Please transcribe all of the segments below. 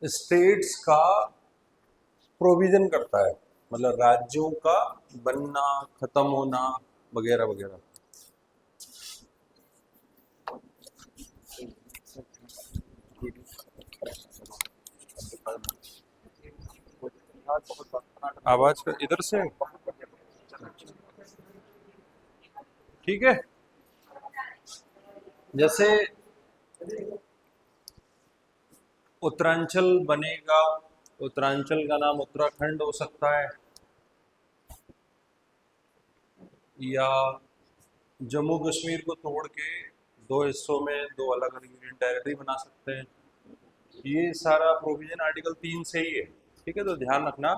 States का provision करता है, मतलब राज्यों का बनना, खत्म होना, वगैरह वगैरह। आवाज का इधर से ठीक है। जैसे उत्तरांचल बनेगा, उत्तरांचल का नाम उत्तराखंड हो सकता है, या जम्मू कश्मीर को तोड़ के दो हिस्सों में दो अलग अलग यूनियन टेरिटरी बना सकते हैं। ये सारा प्रोविजन आर्टिकल 3 से ही है। ठीक है, तो ध्यान रखना,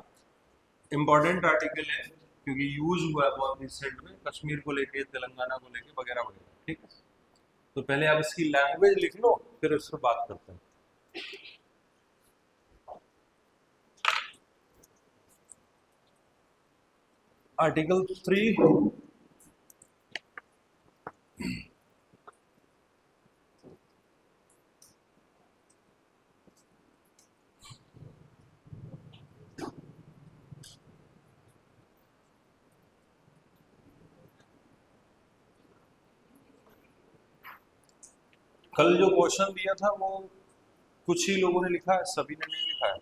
इम्पोर्टेंट आर्टिकल है क्योंकि यूज हुआ है बहुत रिसेंट में, कश्मीर को लेके, तेलंगाना को लेके, वगैरह वगैरह। ठीक है, तो पहले आप इसकी लैंग्वेज लिख लो, फिर उस पर बात करते हैं। आर्टिकल 3, कल जो क्वेश्चन दिया था वो कुछ ही लोगों ने लिखा है, सभी ने नहीं लिखा है।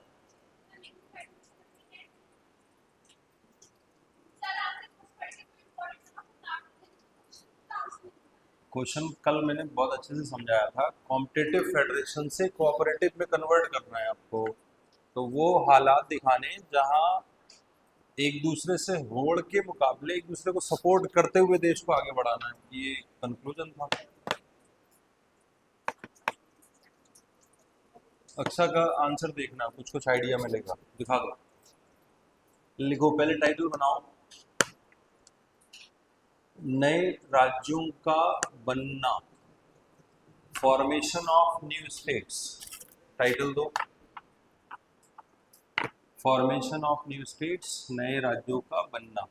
क्वेश्चन कल मैंने बहुत अच्छे से समझाया था, कॉम्पिटिटिव फेडरेशन से कोऑपरेटिव में कन्वर्ट करना है आपको। तो वो हालात दिखाने जहां एक दूसरे से होड़ के मुकाबले एक दूसरे को सपोर्ट करते हुए देश को आगे बढ़ाना है, ये कंक्लूजन था। अक्षा का आंसर देखना, कुछ कुछ आइडिया मिलेगा, दिखा दो। लिखो, पहले टाइटल बनाओ, नए राज्यों का बनना, formation of new states. Title दो, फॉर्मेशन ऑफ न्यू स्टेट्स, नए राज्यों का बनना।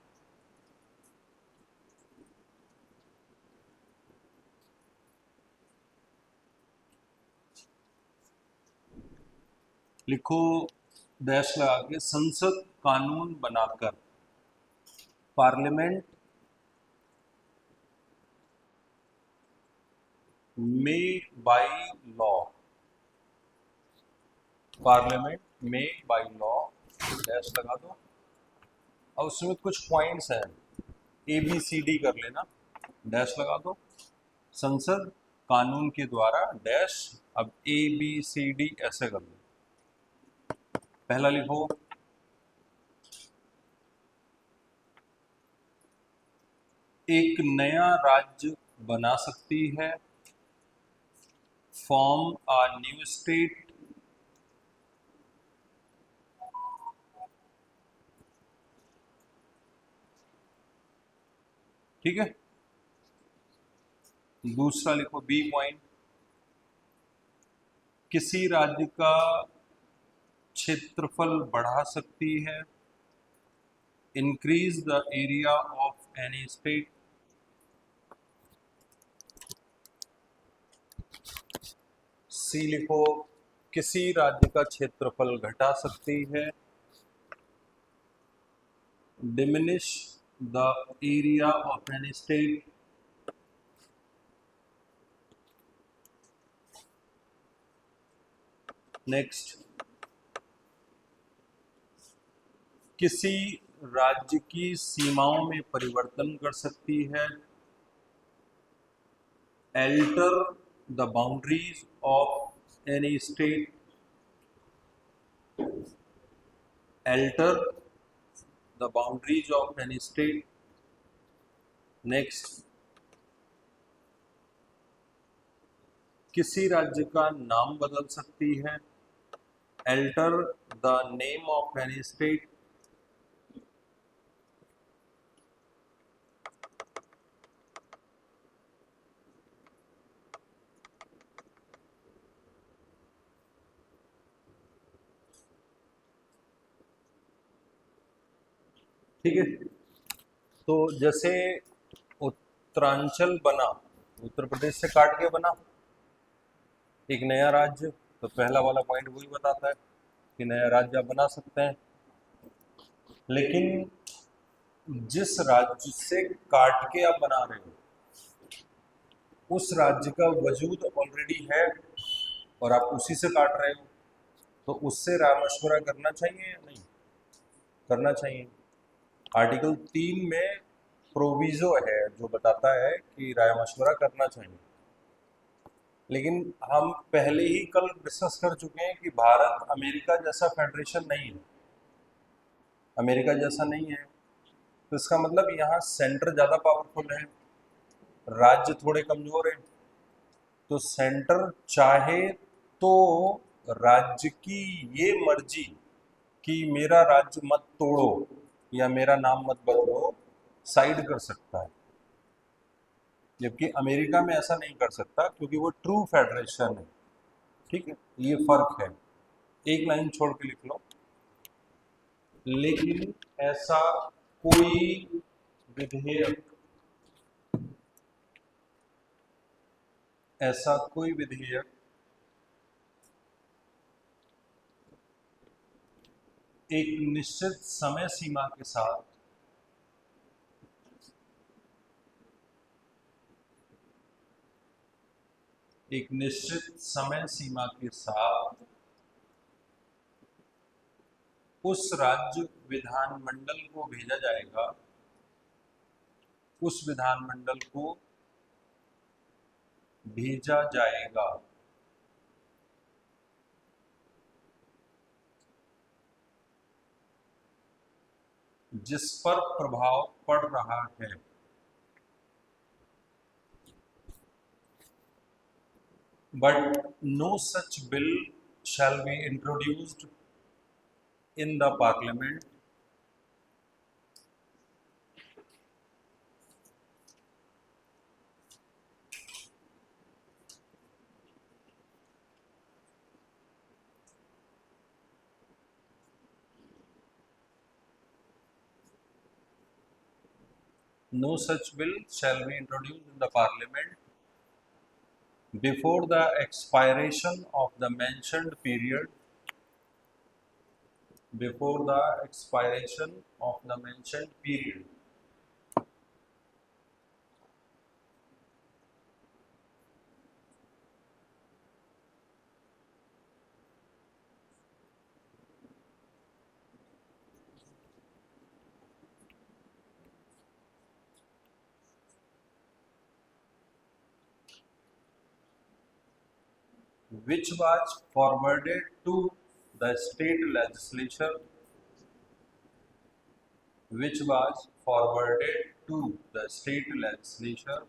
लिखो डैश लगा के, संसद कानून बनाकर, पार्लियामेंट में बाय लॉ, पार्लियामेंट में बाय लॉ, डैश लगा दो। अब उसमें कुछ पॉइंट्स हैं, ABCD कर लेना, डैश लगा दो। संसद कानून के द्वारा, डैश, अब ABCD ऐसे कर लो। पहला लिखो, एक नया राज्य बना सकती है, फॉर्म अ न्यू स्टेट, ठीक है। दूसरा लिखो, बी पॉइंट, किसी राज्य का क्षेत्रफल बढ़ा सकती है, increase the area of any state. C लिखो, किसी राज्य का क्षेत्रफल घटा सकती है, diminish the area of any state. Next, किसी राज्य की सीमाओं में परिवर्तन कर सकती है, alter the boundaries of any state, alter the boundaries of any state. Next, किसी राज्य का नाम बदल सकती है, alter the name of any state. ठीक है, तो जैसे उत्तरांचल बना, उत्तर प्रदेश से काट के बना एक नया राज्य, तो पहला वाला पॉइंट वही बताता है। कि नया राज्य आप बना सकते हैं, लेकिन जिस राज्य से काट के आप बना रहे हो उस राज्य का वजूद ऑलरेडी है और आप उसी से काट रहे हो, तो उससे राय मशवरा करना चाहिए या नहीं करना चाहिए। आर्टिकल 3 में प्रोविजो है जो बताता है कि राय मशवरा करना चाहिए, लेकिन हम पहले ही कल डिस्कस कर चुके हैं कि भारत अमेरिका जैसा फेडरेशन नहीं है, अमेरिका जैसा नहीं है। तो इसका मतलब यहाँ सेंटर ज़्यादा पावरफुल है, राज्य थोड़े कमज़ोर हैं। तो सेंटर चाहे तो राज्य की ये मर्जी कि मेरा राज्य मत तोड़ो या मेरा नाम मत बदलो, साइड कर सकता है, जबकि अमेरिका में ऐसा नहीं कर सकता क्योंकि वो ट्रू फेडरेशन है। ठीक है, ये फर्क है। एक लाइन छोड़ के लिख लो, लेकिन ऐसा कोई विधेयक एक निश्चित समय सीमा के साथ उस राज्य विधानमंडल को भेजा जाएगा, उस विधानमंडल को भेजा जाएगा जिस पर प्रभाव पड़ रहा है। But no such bill shall be introduced in the parliament before the expiration of the mentioned period which was forwarded to the state legislature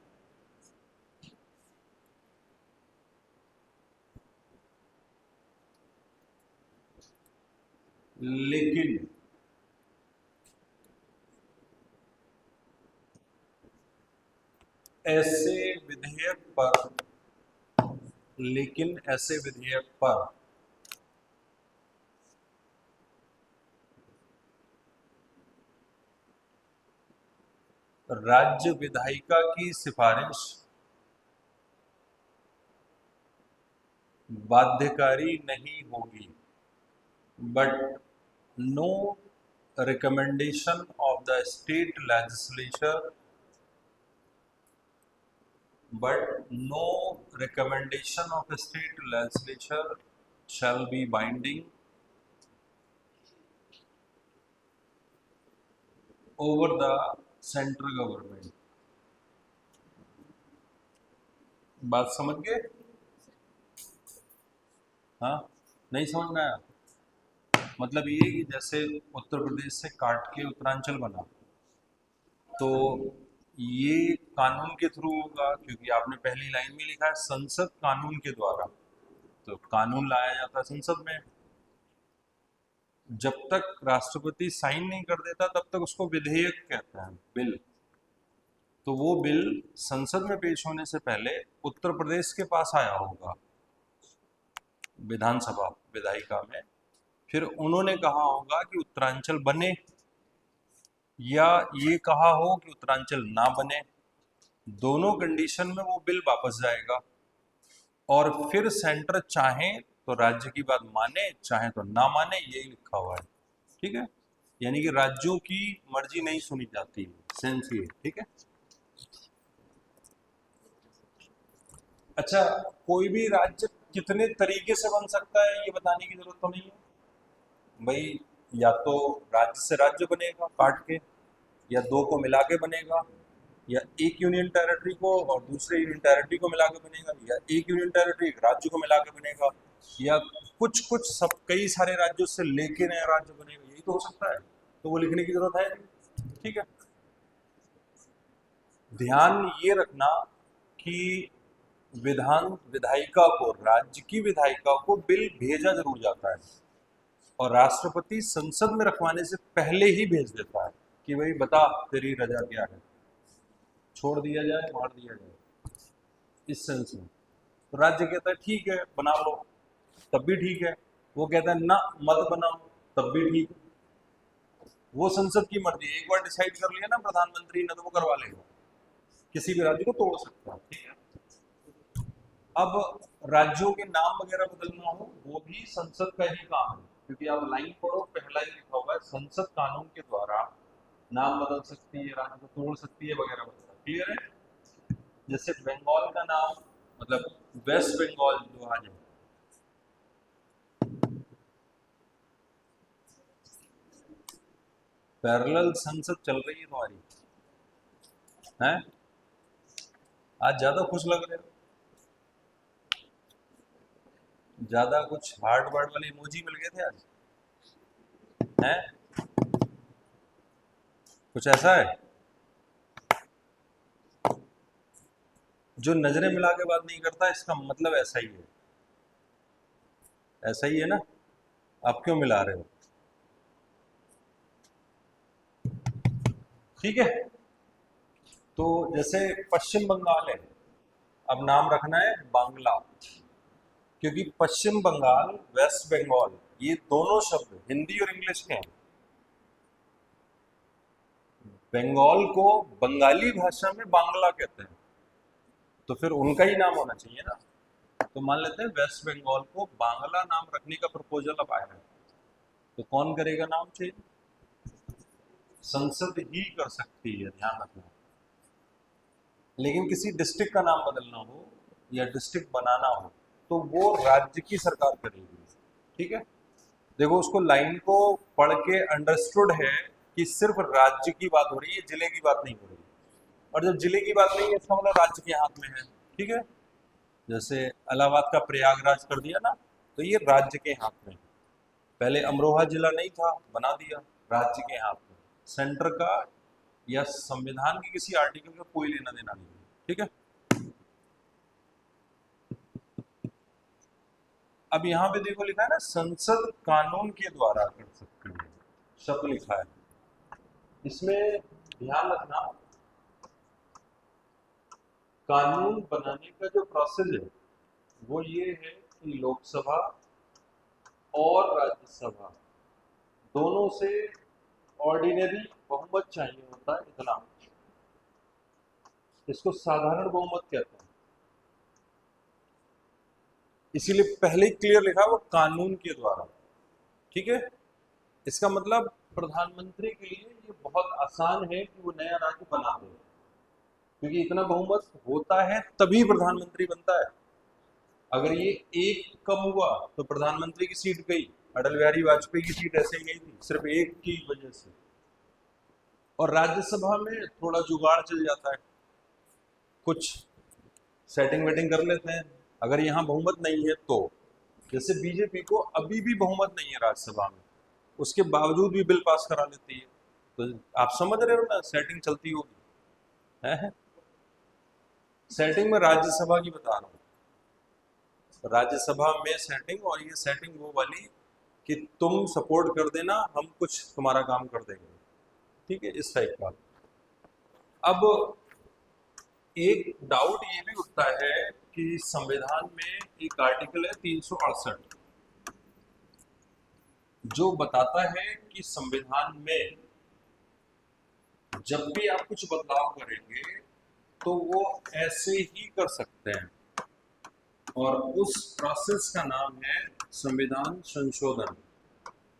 लेकिन ऐसे विधेयक पर राज्य विधायिका की सिफारिश बाध्यकारी नहीं होगी। But no recommendation of the state legislature shall be binding over the central government। बात समझ गए? हाँ, नहीं समझ में आया? मतलब ये कि जैसे उत्तर प्रदेश से काट के उत्तरांचल बना, तो ये कानून के थ्रू होगा, क्योंकि आपने पहली लाइन में लिखा है संसद कानून के द्वारा, तो कानून लाया जाता है संसद में। जब तक राष्ट्रपति साइन नहीं कर देता तब तक उसको विधेयक कहते हैं, बिल। तो वो बिल संसद में पेश होने से पहले उत्तर प्रदेश के पास आया होगा विधानसभा विधायिका में, फिर उन्होंने कहा होगा कि उत्तरांचल बने, या ये कहा हो कि उत्तरांचल ना बने। दोनों कंडीशन में वो बिल वापस जाएगा और फिर सेंटर चाहे तो राज्य की बात माने चाहे तो ना माने, यही लिखा हुआ है। ठीक है, यानी कि राज्यों की मर्जी नहीं सुनी जाती, सेंस ये। ठीक है, अच्छा, कोई भी राज्य कितने तरीके से बन सकता है ये बताने की जरूरत तो नहीं है भाई। या तो राज्य से राज्य बनेगा काट के, या दो को मिला के बनेगा, या एक यूनियन टेरिटरी को और दूसरे यूनियन टेरिटरी को मिला के बनेगा, या एक यूनियन टेरिटरी एक राज्य को मिला के बनेगा, या कुछ कुछ सब कई सारे राज्यों से लेके नया राज्य बनेगा, यही तो हो सकता है। तो वो लिखने की जरूरत है नहीं। ठीक है, ध्यान ये रखना कि विधायिका को, राज्य की विधायिका को बिल भेजा जरूर जाता है, और राष्ट्रपति संसद में रखवाने से पहले ही भेज देता है कि भाई बता तेरी रजा क्या है, छोड़ दिया जाए, मार दिया जाए, इस सेंस में। तो राज्य कहता है ठीक है बना लो, तब भी ठीक है। वो कहता है ना मत बनाओ, तब भी ठीक है। वो संसद की मर्जी है, एक बार डिसाइड कर लिया ना प्रधानमंत्री ने, तो वो करवा लेगा, किसी भी राज्य को तोड़ सकता है। ठीक है, अब राज्यों के नाम वगैरह बदलना हो वो भी संसद का ही काम है, क्योंकि आप लाइन पढ़ो, पहला ही लिखा हुआ है संसद कानून के द्वारा नाम बदल सकती है, राज्य को तोड़ सकती है, वगैरह वगैरह। क्लियर है? जैसे बंगाल का नाम, मतलब वेस्ट बंगाल जो आज है, पैरेलल संसद चल रही है तुम्हारी, हैं? आज ज्यादा खुश लग रहे हो, ज्यादा कुछ हार्ट वार्ट वाले इमोजी मिल गए थे आज, हैं? कुछ ऐसा है जो नजरें मिला के बात नहीं करता, इसका मतलब ऐसा ही है, ऐसा ही है ना? आप क्यों मिला रहे हो? ठीक है, तो जैसे पश्चिम बंगाल है, अब नाम रखना है बांग्ला, क्योंकि पश्चिम बंगाल, वेस्ट बंगाल, ये दोनों शब्द हिंदी और इंग्लिश के हैं। बंगाल को बंगाली भाषा में बांग्ला कहते हैं, तो फिर उनका ही नाम होना चाहिए ना। तो मान लेते हैं वेस्ट बंगाल को बांग्ला नाम रखने का प्रपोजल अब आया है, तो कौन करेगा नाम चेंज? संसद ही कर सकती है, ध्यान रखना। लेकिन किसी डिस्ट्रिक्ट का नाम बदलना हो या डिस्ट्रिक्ट बनाना हो तो वो राज्य की सरकार करेगी। ठीक है, देखो उसको लाइन को पढ़ के अंडरस्टूड है कि सिर्फ राज्य की बात हो रही है, जिले की बात नहीं हो रही। और जब जिले की बात नहीं है, इसका मतलब राज्य के हाथ में है। ठीक है, जैसे इलाहाबाद का प्रयागराज कर दिया ना, तो ये राज्य के हाथ में है। पहले अमरोहा जिला नहीं था, बना दिया, राज्य के हाथ में। सेंटर का या संविधान के किसी आर्टिकल का कोई लेना देना नहीं है। ठीक है, अब यहाँ पे देखो लिखा है ना, संसद कानून के द्वारा कर सकते हैं, शब्द लिखा है। इसमें ध्यान रखना, कानून बनाने का जो प्रोसेस है वो ये है कि लोकसभा और राज्यसभा दोनों से ऑर्डिनरी बहुमत चाहिए होता है, इतना। इसको साधारण बहुमत कहते हैं, इसीलिए पहले ही क्लियर लिखा वो कानून के द्वारा। ठीक है, इसका मतलब प्रधानमंत्री के लिए ये बहुत आसान है कि वो नया राज्य बना दे, क्योंकि इतना बहुमत होता है तभी प्रधानमंत्री बनता है। अगर ये एक कम हुआ तो प्रधानमंत्री की सीट गई, अटल बिहारी वाजपेयी की सीट ऐसे ही गई थी, सिर्फ एक की वजह से। और राज्यसभा में थोड़ा जुगाड़ चल जाता है, कुछ सेटिंग वेटिंग कर लेते हैं, अगर यहाँ बहुमत नहीं है तो। जैसे बीजेपी को अभी भी बहुमत नहीं है राज्यसभा में, उसके बावजूद भी बिल पास करा लेती है। तो आप समझ रहे हो ना, सेटिंग चलती होगी, है? सेटिंग में राज्यसभा की बता रहा हूँ, राज्यसभा में सेटिंग, और ये सेटिंग वो वाली कि तुम सपोर्ट कर देना, हम कुछ तुम्हारा काम कर देंगे। ठीक है, इस टाइप का। अब एक डाउट ये भी उठता है कि संविधान में एक आर्टिकल है 368, जो बताता है कि संविधान में जब भी आप कुछ बदलाव करेंगे तो वो ऐसे ही कर सकते हैं, और उस प्रोसेस का नाम है संविधान संशोधन,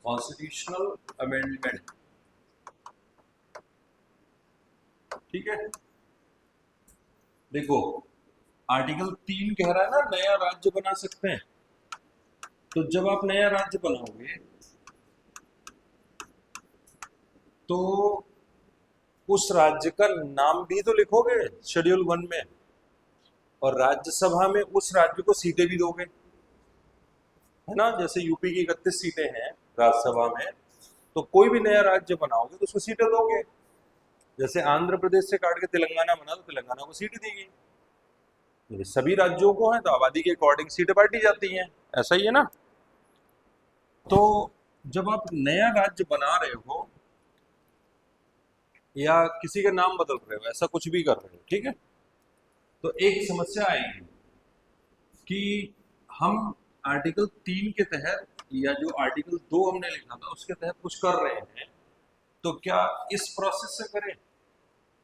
कॉन्स्टिट्यूशनल अमेंडमेंट। ठीक है, देखो आर्टिकल 3 कह रहा है ना नया राज्य बना सकते हैं। तो जब आप नया राज्य बनाओगे तो उस राज्य का नाम भी तो लिखोगे शेड्यूल 1 में, और राज्यसभा में उस राज्य को सीटें भी दोगे, है ना। जैसे यूपी की 31 सीटें हैं राज्यसभा में, तो कोई भी नया राज्य बनाओगे तो उसको सीटें दोगे। जैसे आंध्र प्रदेश से काट के तेलंगाना बना तो तेलंगाना को सीट दी गई। ये सभी राज्यों को है तो आबादी के अकॉर्डिंग सीटें बांटी जाती हैं, ऐसा ही है ना। तो जब आप नया राज्य बना रहे हो या किसी का नाम बदल रहे हो, ऐसा कुछ भी कर रहे हो, ठीक है, तो एक समस्या आएगी कि हम आर्टिकल 3 के तहत या जो आर्टिकल 2 हमने लिखा था उसके तहत कुछ कर रहे हैं, तो क्या इस प्रोसेस से करें?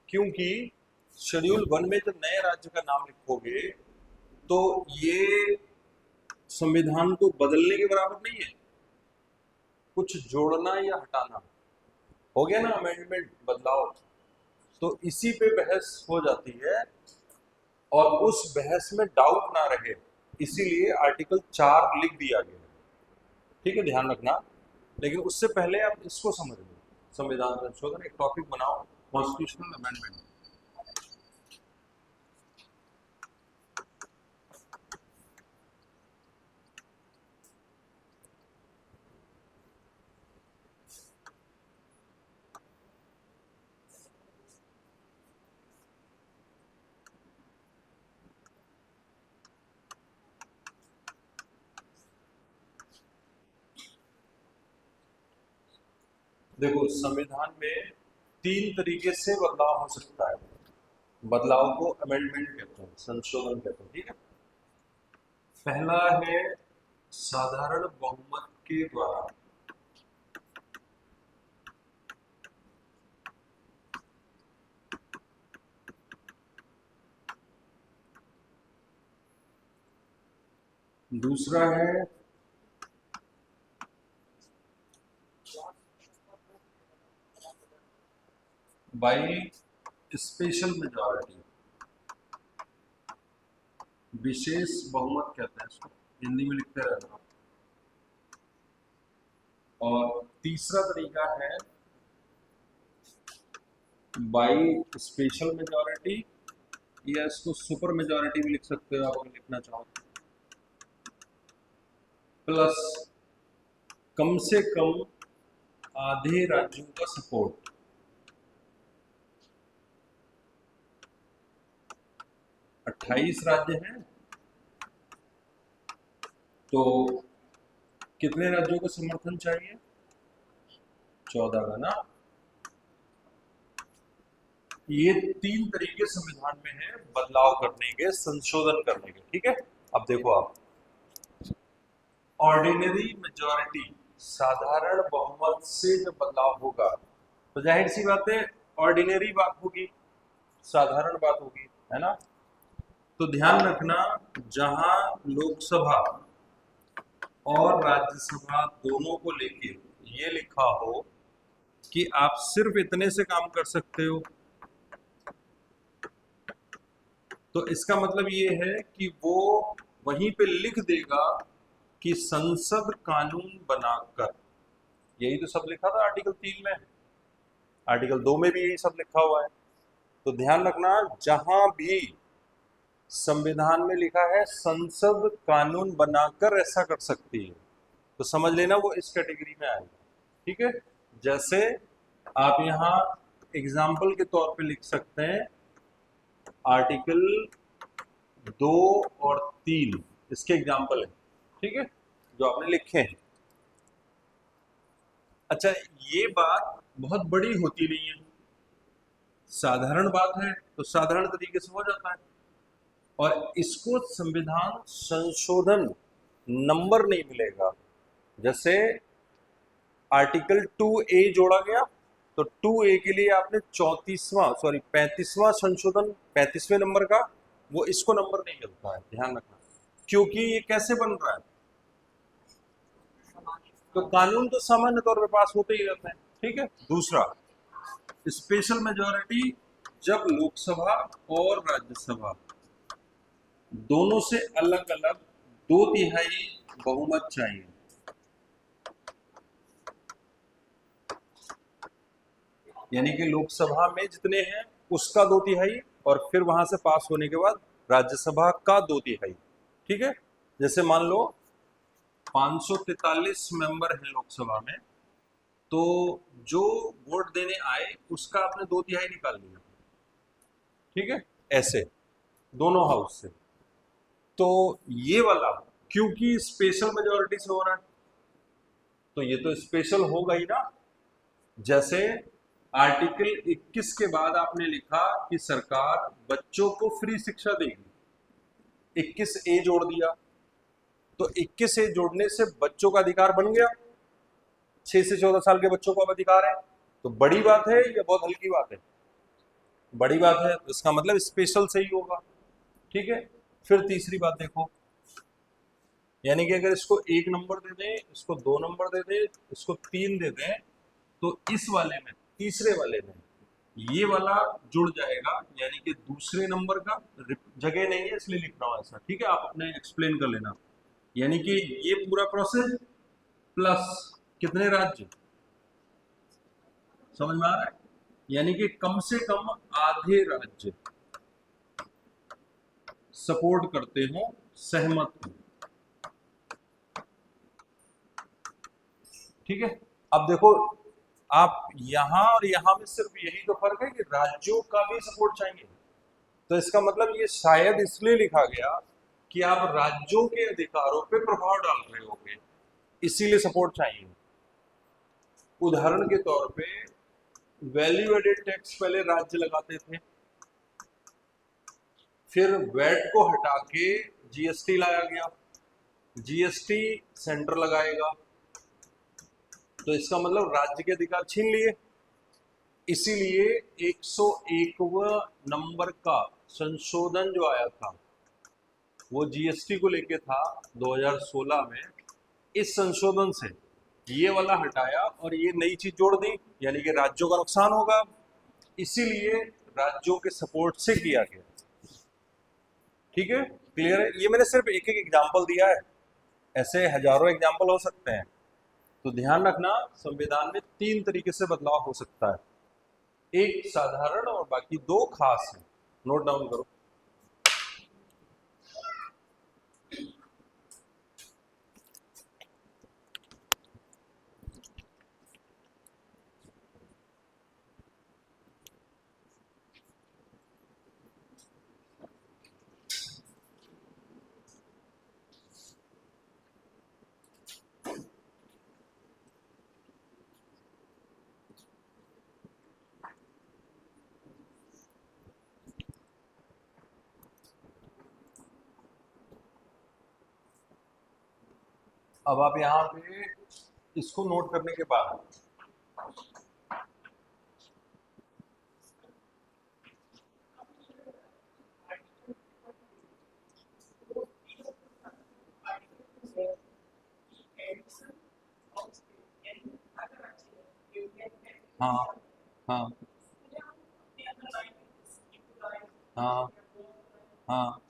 क्योंकि शेड्यूल 1 में जब नए राज्य का नाम लिखोगे तो ये संविधान को बदलने के बराबर नहीं है, कुछ जोड़ना या हटाना हो गया ना, अमेंडमेंट, बदलाव। तो इसी पे बहस हो जाती है और उस बहस में डाउट ना रहे इसीलिए आर्टिकल 4 लिख दिया गया। ठीक है, ध्यान रखना। लेकिन उससे पहले आप इसको समझ लो, संविधान संशोधन एक टॉपिक बनाओ, कॉन्स्टिट्यूशनल अमेंडमेंट। देखो संविधान में 3 तरीके से बदलाव हो सकता है, बदलाव को अमेंडमेंट कहते हैं, संशोधन कहते हैं। ठीक है, पहला है साधारण बहुमत के द्वारा। दूसरा है बाई स्पेशल मेजॉरिटी, विशेष बहुमत कहते हैं इसको, हिंदी में लिखते रहना। और तीसरा तरीका है बाई स्पेशल मेजॉरिटी, या इसको सुपर मेजॉरिटी भी लिख सकते हो आप अगर लिखना चाहो, प्लस कम से कम आधे राज्यों का सपोर्ट। 28 राज्य हैं तो कितने राज्यों का समर्थन चाहिए? 14 का ना। ये 3 तरीके संविधान में है बदलाव करने के, संशोधन करने के। ठीक है, अब देखो आप, ऑर्डिनरी मेजॉरिटी, साधारण बहुमत से जब बदलाव होगा तो जाहिर सी बात है ऑर्डिनरी बात होगी, साधारण बात होगी, है ना। तो ध्यान रखना, जहां लोकसभा और राज्यसभा दोनों को लेके ये लिखा हो कि आप सिर्फ इतने से काम कर सकते हो, तो इसका मतलब ये है कि वो वहीं पे लिख देगा कि संसद कानून बनाकर, यही तो सब लिखा था आर्टिकल 3 में, आर्टिकल 2 में भी यही सब लिखा हुआ है। तो ध्यान रखना, जहां भी संविधान में लिखा है संसद कानून बनाकर ऐसा कर सकती है, तो समझ लेना वो इस कैटेगरी में आएगा। ठीक है, जैसे आप यहाँ एग्जाम्पल के तौर पे लिख सकते हैं आर्टिकल 2 और 3, इसके एग्जाम्पल है। ठीक है, जो आपने लिखे हैं। अच्छा, ये बात बहुत बड़ी होती नहीं है, साधारण बात है तो साधारण तरीके से हो जाता है, और इसको संविधान संशोधन नंबर नहीं मिलेगा। जैसे आर्टिकल 2A जोड़ा गया तो 2A के लिए आपने 35वां संशोधन, 35वें नंबर का, वो इसको नंबर नहीं मिलता है, ध्यान रखना। क्योंकि ये कैसे बन रहा है, तो कानून तो सामान्य तौर पे पास होते ही रहते हैं, ठीक है। दूसरा, स्पेशल मेजॉरिटी जब लोकसभा और राज्यसभा दोनों से अलग अलग 2/3 बहुमत चाहिए, यानी कि लोकसभा में जितने हैं उसका 2/3 और फिर वहां से पास होने के बाद राज्यसभा का 2/3, ठीक है। जैसे मान लो 543 मेंबर हैं लोकसभा में, तो जो वोट देने आए उसका आपने 2/3 निकाल लिया, ठीक है, ऐसे दोनों हाउस से। तो ये वाला क्योंकि स्पेशल मेजोरिटी से हो रहा है, तो ये तो स्पेशल होगा ही ना। जैसे आर्टिकल 21 के बाद आपने लिखा कि सरकार बच्चों को फ्री शिक्षा देगी, 21A जोड़ दिया, तो 21A जोड़ने से बच्चों का अधिकार बन गया, 6 से 14 साल के बच्चों को अब अधिकार है। तो बड़ी बात है या बहुत हल्की बात है? बड़ी बात है, तो इसका मतलब स्पेशल से ही होगा, ठीक है। फिर तीसरी बात देखो, यानी कि अगर इसको 1 नंबर दे दें, इसको 2 नंबर दे दें, इसको 3 दे दें, तो इस वाले में, तीसरे वाले में ये वाला जुड़ जाएगा, यानी कि दूसरे नंबर का जगह नहीं है इसलिए लिख रहा हूं ऐसा, ठीक है। आप अपने एक्सप्लेन कर लेना। यानी कि ये पूरा प्रोसेस प्लस कितने राज्य, समझ में आ रहा है? यानी कि कम से कम आधे राज्य सपोर्ट करते हो, सहमत हो, ठीक है। अब देखो, आप यहां और यहां में सिर्फ यही तो फर्क है कि राज्यों का भी सपोर्ट चाहिए, तो इसका मतलब ये शायद इसलिए लिखा गया कि आप राज्यों के अधिकारों पे प्रभाव डाल रहे होंगे, इसीलिए सपोर्ट चाहिए। उदाहरण के तौर पे वैल्यू एडेड टैक्स पहले राज्य लगाते थे, फिर वैट को हटा के जीएसटी लाया गया, जीएसटी सेंटर लगाएगा, तो इसका मतलब राज्य के अधिकार छीन लिए। इसीलिए 101वां नंबर का संशोधन जो आया था वो जीएसटी को लेके था 2016 में। इस संशोधन से ये वाला हटाया और ये नई चीज जोड़ दी, यानी कि राज्यों का नुकसान होगा, इसीलिए राज्यों के सपोर्ट से किया गया, ठीक है। क्लियर है? ये मैंने सिर्फ एक एक एग्जांपल दिया है, ऐसे हजारों एग्जांपल हो सकते हैं। तो ध्यान रखना, संविधान में 3 तरीके से बदलाव हो सकता है, एक साधारण और बाकी 2 खास है। नोट डाउन करो। अब आप यहाँ पे इसको नोट करने के बाद हाँ हाँ हाँ हाँ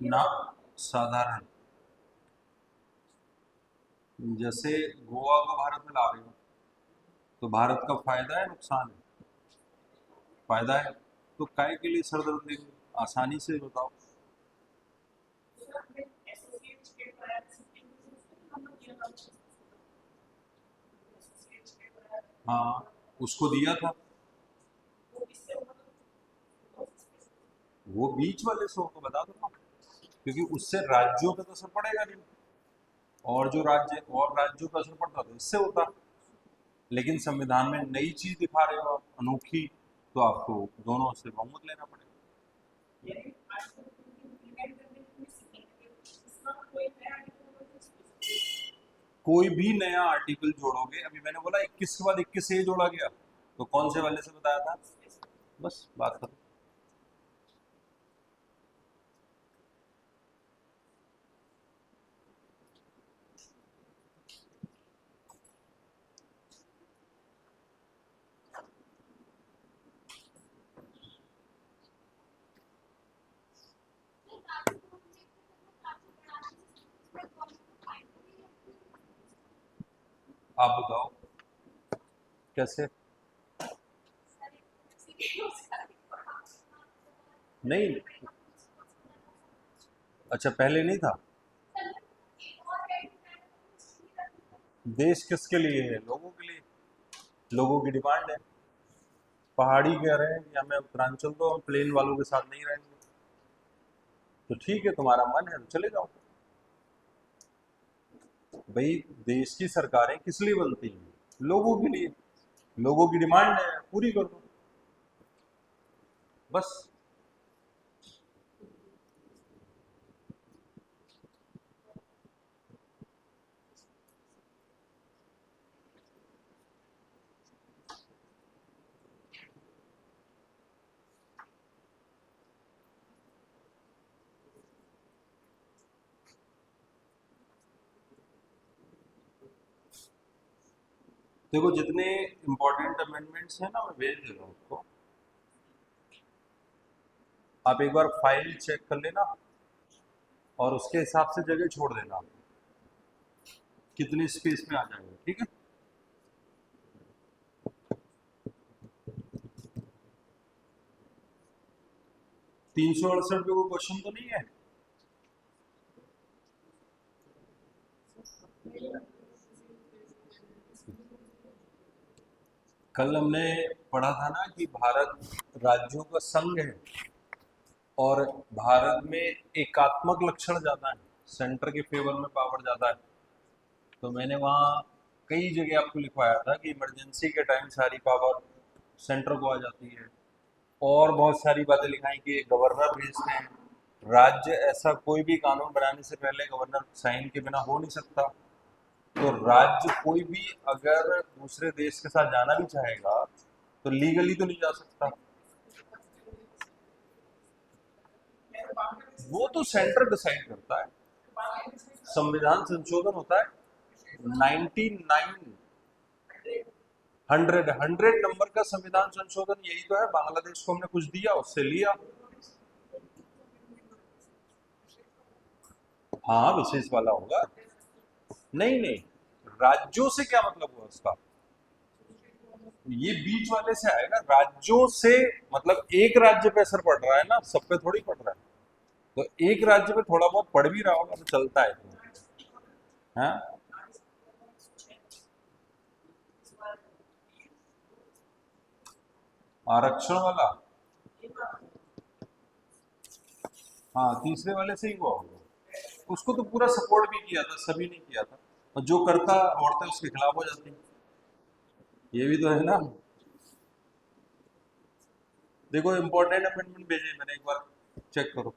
ना, साधारण, जैसे गोवा को भारत में ला रहे हो, तो भारत का फायदा है नुकसान है? फायदा है, तो काय के लिए सर दर्द देंगे, आसानी से बताओ। हाँ, उसको दिया था, वो बीच वाले शो को बता दो ना, क्योंकि उससे राज्यों पे तो असर पड़ेगा नहीं, और जो राज्य और राज्यों पर असर पड़ता तो इससे होता। लेकिन संविधान में नई चीज दिखा रहे हो आप, अनोखी, तो आपको दोनों से बहुमत लेना पड़ेगा। कोई भी नया आर्टिकल जोड़ोगे, अभी मैंने बोला 21 के बाद 21 से जोड़ा गया, तो कौन से वाले से बताया था? बस बात खत्म। आप बताओ कैसे? नहीं, अच्छा पहले नहीं था। देश किसके लिए है? लोगों के लिए। लोगों की डिमांड है। पहाड़ी कह रहे हैं कि हमें उत्तरांचल दो, हम प्लेन वालों के साथ नहीं रहेंगे। तो ठीक है, तुम्हारा मन है तो चले जाओ। भाई, देश की सरकारें किस लिए बनती हैं? लोगों के लिए। लोगों की डिमांड है, पूरी कर दो बस। देखो, जितने इंपॉर्टेंट अमेंडमेंट्स हैं ना, मैं भेज दे रहा हूँ आपको। आप एक बार फाइल चेक कर लेना और उसके हिसाब से जगह छोड़ देना, कितनी स्पेस में आ जाएगा, ठीक है? 368 पे कोई क्वेश्चन तो नहीं है? कल हमने पढ़ा था ना कि भारत राज्यों का संघ है और भारत में एकात्मक लक्षण ज्यादा है, सेंटर के फेवर में पावर ज्यादा है। तो मैंने वहाँ कई जगह आपको लिखवाया था कि इमरजेंसी के टाइम सारी पावर सेंटर को आ जाती है। और बहुत सारी बातें लिखाई कि गवर्नर भेजते हैं। राज्य ऐसा कोई भी कानून बनाने से पहले गवर्नर साइन के बिना हो नहीं सकता। तो राज्य कोई भी अगर दूसरे देश के साथ जाना भी चाहेगा तो लीगली तो नहीं जा सकता। वो तो सेंटर डिसाइड करता है। संविधान संशोधन होता है 99, 100 नंबर का संविधान संशोधन, यही तो है। बांग्लादेश को हमने कुछ दिया, उससे लिया। हाँ, विशेष वाला होगा। नहीं नहीं, राज्यों से क्या मतलब हुआ उसका? ये बीच वाले से आएगा, राज्यों से। मतलब एक राज्य पे असर पड़ रहा है ना, सब पे थोड़ी पड़ रहा है। तो एक राज्य पे थोड़ा बहुत पड़ भी रहा होगा तो चलता है। हाँ, आरक्षण वाला। हाँ, तीसरे वाले से ही हुआ होगा। उसको तो पूरा सपोर्ट भी किया था, सभी ने किया था। और जो करता औरतें उसके खिलाफ हो जाती। ये भी तो है ना। देखो, इंपॉर्टेंट अमेंडमेंट भेजे मैंने, एक बार चेक करो।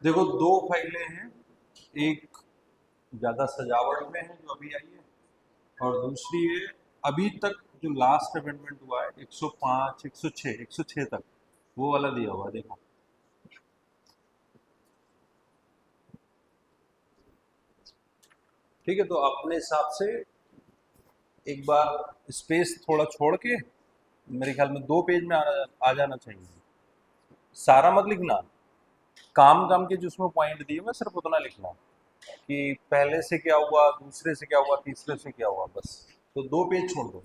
देखो, दो फाइलें हैं। एक ज्यादा सजावट में है जो अभी आई है, और दूसरी है अभी तक जो लास्ट अमेंडमेंट हुआ है 105, 106, 106 तक, वो वाला दिया हुआ है, देखो। ठीक है, तो अपने हिसाब से एक बार स्पेस थोड़ा छोड़ के, मेरे ख्याल में 2 पेज में आ जाना चाहिए। सारा मत लिखना, काम काम के जिसमें पॉइंट दिए मैं सिर्फ उतना लिखना कि पहले से क्या हुआ, दूसरे से क्या हुआ, तीसरे से क्या हुआ, बस। तो 2 पेज छोड़ दो।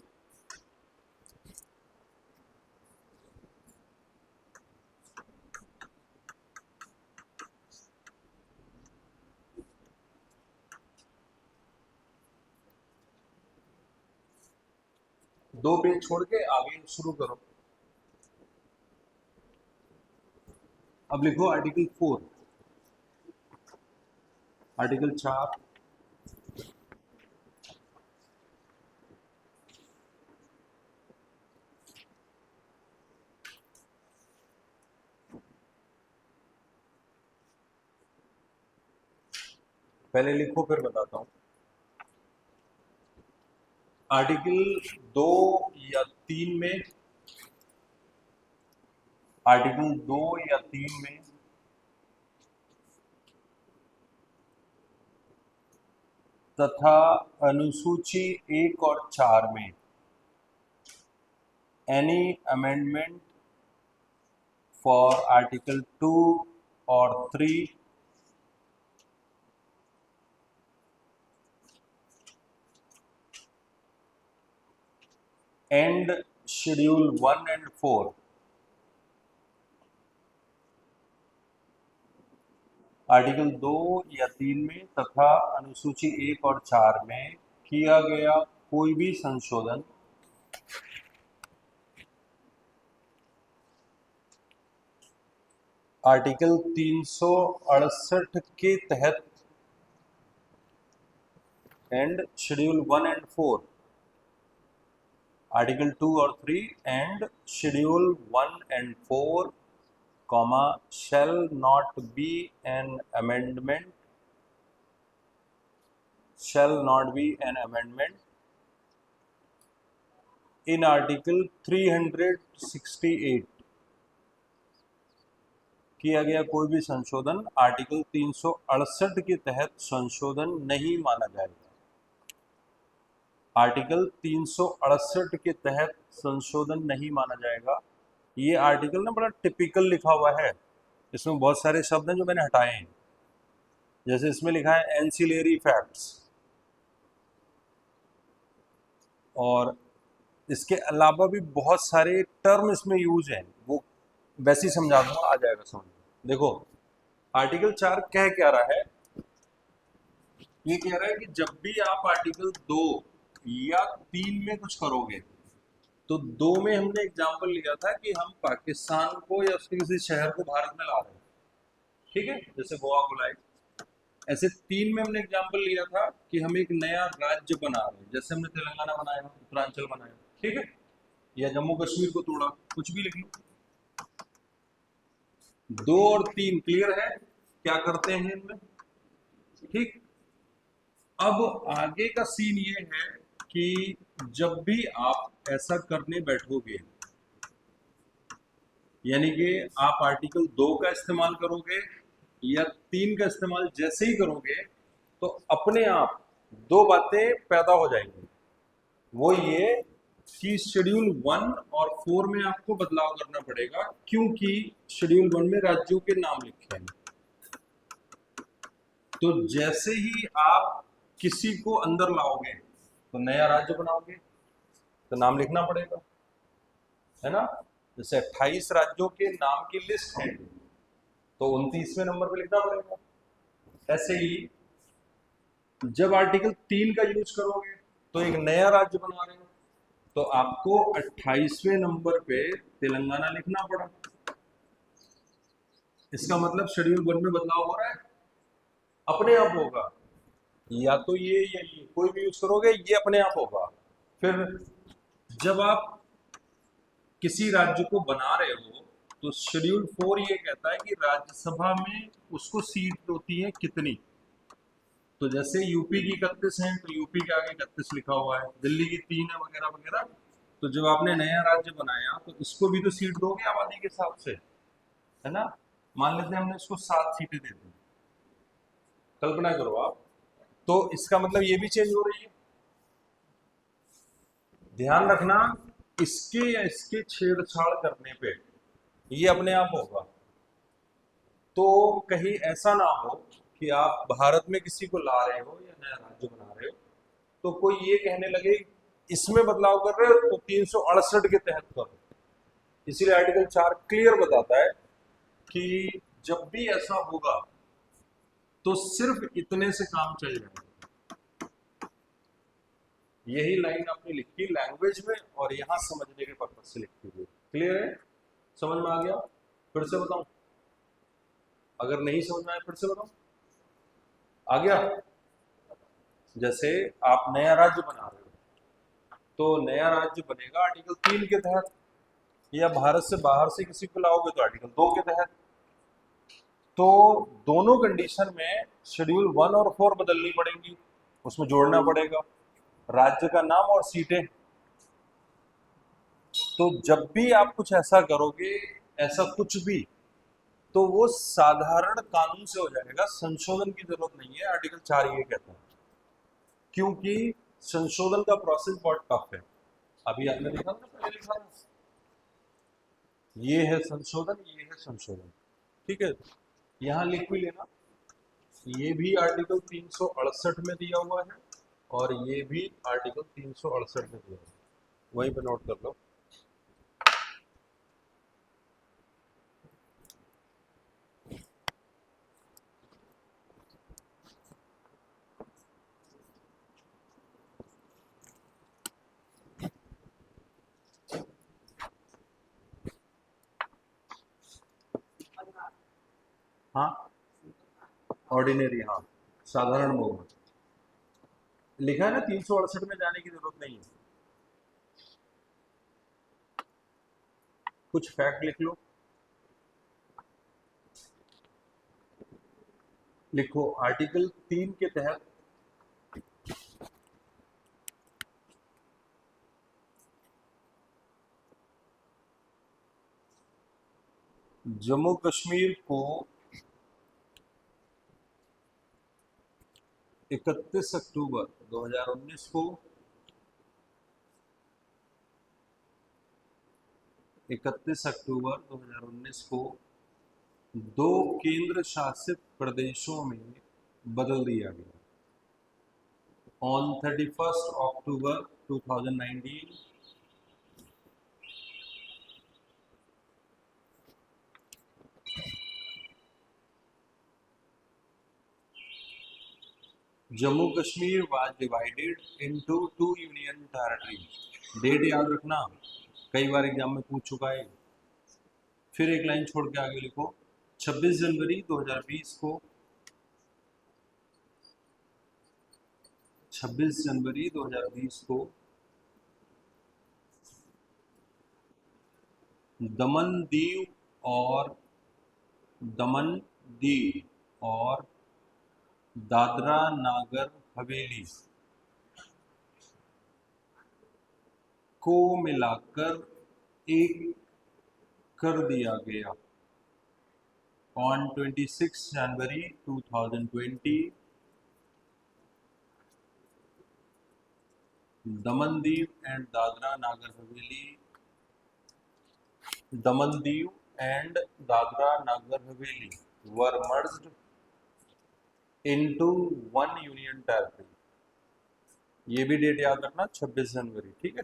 2 पेज छोड़ के आगे शुरू करो। अब लिखो आर्टिकल 4। आर्टिकल 4। पहले लिखो फिर बताता हूँ। आर्टिकल 2 या 3 में, आर्टिकल 2 या 3 में तथा अनुसूची 1 और 4 में एनी अमेंडमेंट फॉर आर्टिकल 2 और 3 एंड शेड्यूल 1 and 4 आर्टिकल 2 या 3 में तथा अनुसूची 1 और 4 में किया गया कोई भी संशोधन आर्टिकल 368 के तहत एंड शेड्यूल 1 and 4 आर्टिकल 2 और 3 and schedule 1 and 4 comma shall not be an amendment in article 368 किया गया कोई भी संशोधन आर्टिकल 368 के तहत संशोधन नहीं माना जाएगा। आर्टिकल 368 के तहत संशोधन नहीं माना जाएगा। ये आर्टिकल ना बड़ा टिपिकल लिखा हुआ है, इसमें बहुत सारे शब्द हैं जो मैंने हटाए हैं। जैसे इसमें लिखा है एंसिलरी फैक्ट्स, और इसके अलावा भी बहुत सारे टर्म इसमें यूज हैं, वो वैसे ही समझा दूंगा, आ जाएगा समझ में। देखो आर्टिकल 4 कह क्या रहा है, ये कह रहा है कि जब भी आप आर्टिकल 2 या 3 में कुछ करोगे, तो 2 में हमने एग्जाम्पल लिया था कि हम पाकिस्तान को या उसके किसी शहर को भारत में ला रहे हैं, ठीक है, जैसे गोवा को लाए। ऐसे 3 में हमने एग्जाम्पल लिया था कि हम एक नया राज्य बना रहे हैं, जैसे हमने तेलंगाना बनाया, उत्तरांचल बनाया, ठीक है, या जम्मू कश्मीर को तोड़ा, कुछ भी लिख लो। 2 और 3 क्लियर है क्या करते हैं इनमें, ठीक। अब आगे का सीन ये है कि जब भी आप ऐसा करने बैठोगे, यानी कि आप आर्टिकल 2 का इस्तेमाल करोगे या 3 का इस्तेमाल जैसे ही करोगे, तो अपने आप दो बातें पैदा हो जाएंगी। वो ये कि शेड्यूल 1 और 4 में आपको बदलाव करना पड़ेगा, क्योंकि शेड्यूल 1 में राज्यों के नाम लिखे हैं। तो जैसे ही आप किसी को अंदर लाओगे तो नया राज्य बनाओगे, तो नाम लिखना पड़ेगा, है ना। जैसे 28 राज्यों के नाम की लिस्ट है, तो 29वें नंबर पे लिखना पड़ेगा। ऐसे ही जब आर्टिकल 3 का यूज करोगे तो एक नया राज्य बना रहे हो, तो आपको 28वें नंबर पे तेलंगाना लिखना पड़ा। इसका मतलब शेड्यूल 1 में बदलाव हो रहा है, अपने आप होगा, या तो ये या ये, कोई भी यूज करोगे ये अपने आप होगा। फिर जब आप किसी राज्य को बना रहे हो, तो शेड्यूल 4 ये कहता है कि राज्यसभा में उसको सीट होती है कितनी। तो जैसे यूपी की 31 है, तो यूपी के आगे 31 लिखा हुआ है, दिल्ली की 3 है, वगैरह वगैरह। तो जब आपने नया राज्य बनाया तो इसको भी तो सीट दोगे आबादी के हिसाब से, है ना। मान लेते हैं हमने इसको 7 सीटें दे दी, कल्पना करो आप, तो इसका मतलब ये भी चेंज हो रही है। ध्यान रखना, इसके या इसके छेड़छाड़ करने पे ये अपने आप होगा। तो कहीं ऐसा ना हो कि आप भारत में किसी को ला रहे हो या नया राज्य बना रहे हो, तो कोई ये कहने लगे इसमें बदलाव कर रहे हो तो 368 के तहत करो। इसीलिए आर्टिकल 4 क्लियर बताता है कि जब भी ऐसा होगा तो सिर्फ इतने से काम चल जाएगा। यही लाइन आपने लिखी लैंग्वेज में, और यहां समझने के पर्पज से लिखी हुई। क्लियर है, समझ में आ गया। फिर से बताऊं, अगर नहीं समझ में आया फिर से बताऊं, आ गया। जैसे आप नया राज्य बना रहे हो, तो नया राज्य बनेगा आर्टिकल 3 के तहत, या भारत से बाहर से किसी को लाओगे तो आर्टिकल 2 के तहत। तो दोनों कंडीशन में शेड्यूल 1 और 4 बदलनी पड़ेंगी, उसमें जोड़ना पड़ेगा राज्य का नाम और सीटें। तो जब भी आप कुछ ऐसा करोगे, ऐसा कुछ भी, तो वो साधारण कानून से हो जाएगा, संशोधन की जरूरत नहीं है। आर्टिकल 4 ये कहता है, क्योंकि संशोधन का प्रोसेस बहुत टफ है। अभी आपने देखा ना, पहले लिखा था, ये है संशोधन, ये है संशोधन, ठीक है। यहाँ लिख भी लेना, ये भी आर्टिकल 368 में दिया हुआ है और ये भी आर्टिकल 368 में दिया हुआ है, वहीं पे नोट कर लो। हाँ, ऑर्डिनरी, हाँ, साधारण बहुमत लिखा है ना, 368 में जाने की जरूरत नहीं है। कुछ फैक्ट लिख लो, लिखो आर्टिकल 3 के तहत जम्मू कश्मीर को 31 अक्टूबर 2019 को 31 अक्टूबर 2019 को 2 केंद्र शासित प्रदेशों में बदल दिया गया। On 31 October 2019 Jammu Kashmir was divided into 2 union territories. Date याद रखना, कई बार एग्जाम में पूछ चुका है। फिर एक लाइन छोड़ के आगे लिखो, 26 जनवरी 2020 को 26 जनवरी 2020 को दमन दीव और दादरा नागर हवेली को मिलाकर एक कर दिया गया। On 26 January 2020 Daman Diu and Dadra Nagar Haveli were merged into one union territory। ये भी डेट याद रखना, 26 जनवरी, ठीक है।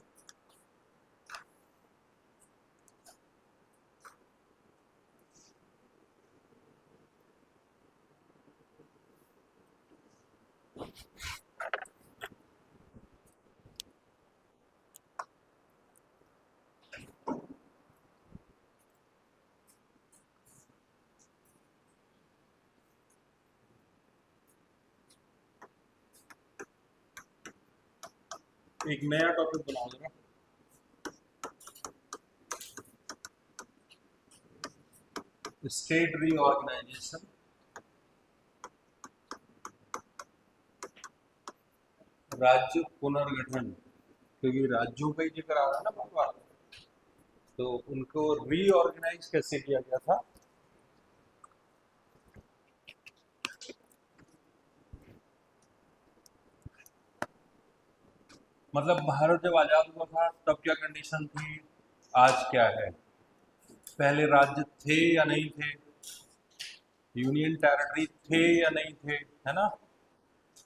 एक नया टॉपिक बनाओ जरा, स्टेट रीऑर्गेनाइजेशन, राज्य पुनर्गठन, क्योंकि राज्यों का ही जिक्र आ रहा है ना बार बार, तो उनको रीऑर्गेनाइज कैसे किया गया था। मतलब भारत जब आजाद हुआ था तब क्या कंडीशन थी, आज क्या है। पहले राज्य थे या नहीं थे, यूनियन टेरिटरी थे या नहीं थे, है ना।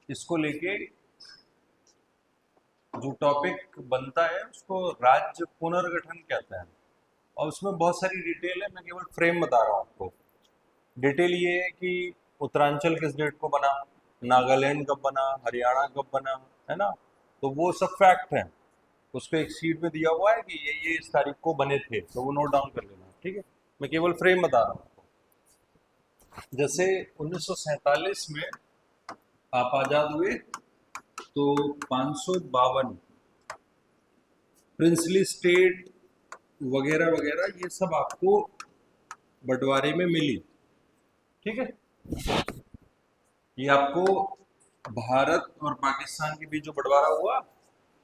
इसको लेके जो टॉपिक बनता है उसको राज्य पुनर्गठन कहते हैं। और उसमें बहुत सारी डिटेल है, मैं केवल फ्रेम बता रहा हूँ आपको। डिटेल ये है कि उत्तरांचल किस डेट को बना, नागालैंड कब बना, हरियाणा कब बना, है ना। तो वो सब फैक्ट हैं, उसको एक शीट में दिया हुआ है कि ये इस तारीख को बने थे, तो वो नोट डाउन कर लेना, ठीक है। मैं केवल फ्रेम बता रहा हूँ आपको। जैसे 1947 में आप आज़ाद हुए तो 552 प्रिंसली स्टेट वगैरह वगैरह ये सब आपको बंटवारे में मिली। ठीक है, ये आपको भारत और पाकिस्तान के बीच जो बंटवारा हुआ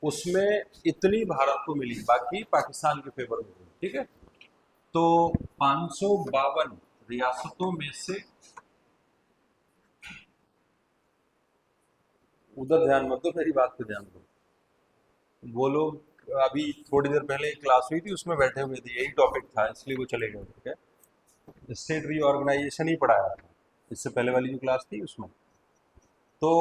उसमें इतनी भारत को मिली, बाकी पाकिस्तान के फेवर में हुई। ठीक है, तो 552 रियासतों में से, उधर ध्यान मत दो, मेरी बात पे ध्यान दो। वो लोग अभी थोड़ी देर पहले एक क्लास हुई थी, उसमें बैठे हुए थे, यही टॉपिक था, इसलिए वो चले गए। ठीक है, स्टेट रीऑर्गेनाइजेशन ही पढ़ाया था इससे पहले वाली जो क्लास थी उसमें। तो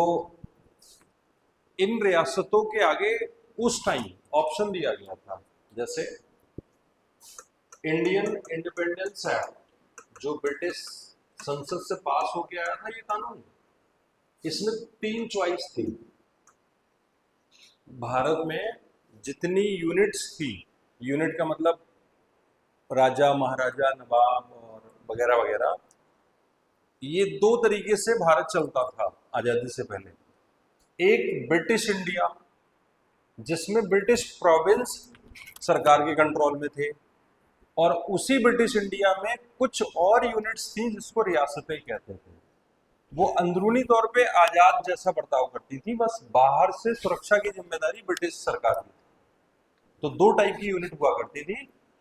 इन रियासतों के आगे उस टाइम ऑप्शन दिया गया था, जैसे इंडियन इंडिपेंडेंस एक्ट जो ब्रिटिश संसद से पास होके आया था, ये कानून, इसमें 3 चॉइस थी। भारत में जितनी यूनिट्स थी, यूनिट का मतलब राजा महाराजा नवाब और वगैरह वगैरह, ये 2 तरीके से भारत चलता था आजादी से पहले। एक ब्रिटिश इंडिया, जिसमें ब्रिटिश प्रोविंस सरकार के कंट्रोल में थे, और उसी ब्रिटिश इंडिया में कुछ और यूनिट्स थी जिसको रियासतें कहते थे। वो अंदरूनी तौर पे आजाद जैसा बर्ताव करती थी, बस बाहर से सुरक्षा की जिम्मेदारी ब्रिटिश सरकार की थी। तो 2 टाइप की यूनिट हुआ करती थी,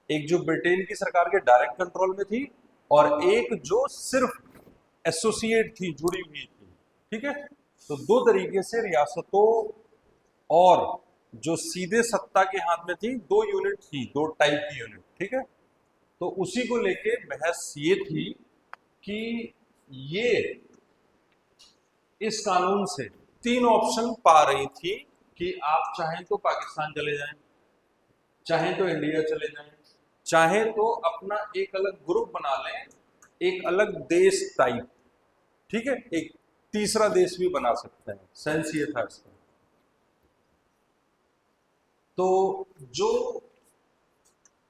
एक जो ब्रिटेन की सरकार के डायरेक्ट कंट्रोल में थी, और एक जो सिर्फ एसोसिएट थी, जुड़ी हुई थी। ठीक है, तो 2 तरीके से रियासतों और जो सीधे सत्ता के हाथ में थी, 2 यूनिट थी, 2 टाइप की यूनिट। ठीक है, तो उसी को लेके बहस ये थी कि ये इस कानून से 3 ऑप्शन पा रही थी कि आप चाहें तो पाकिस्तान चले जाएं, चाहें तो इंडिया चले जाएं, चाहें तो अपना एक अलग ग्रुप बना लें, एक अलग देश टाइप। ठीक है, एक तीसरा देश भी बना सकते हैं, सेंस ये था इसका। तो जो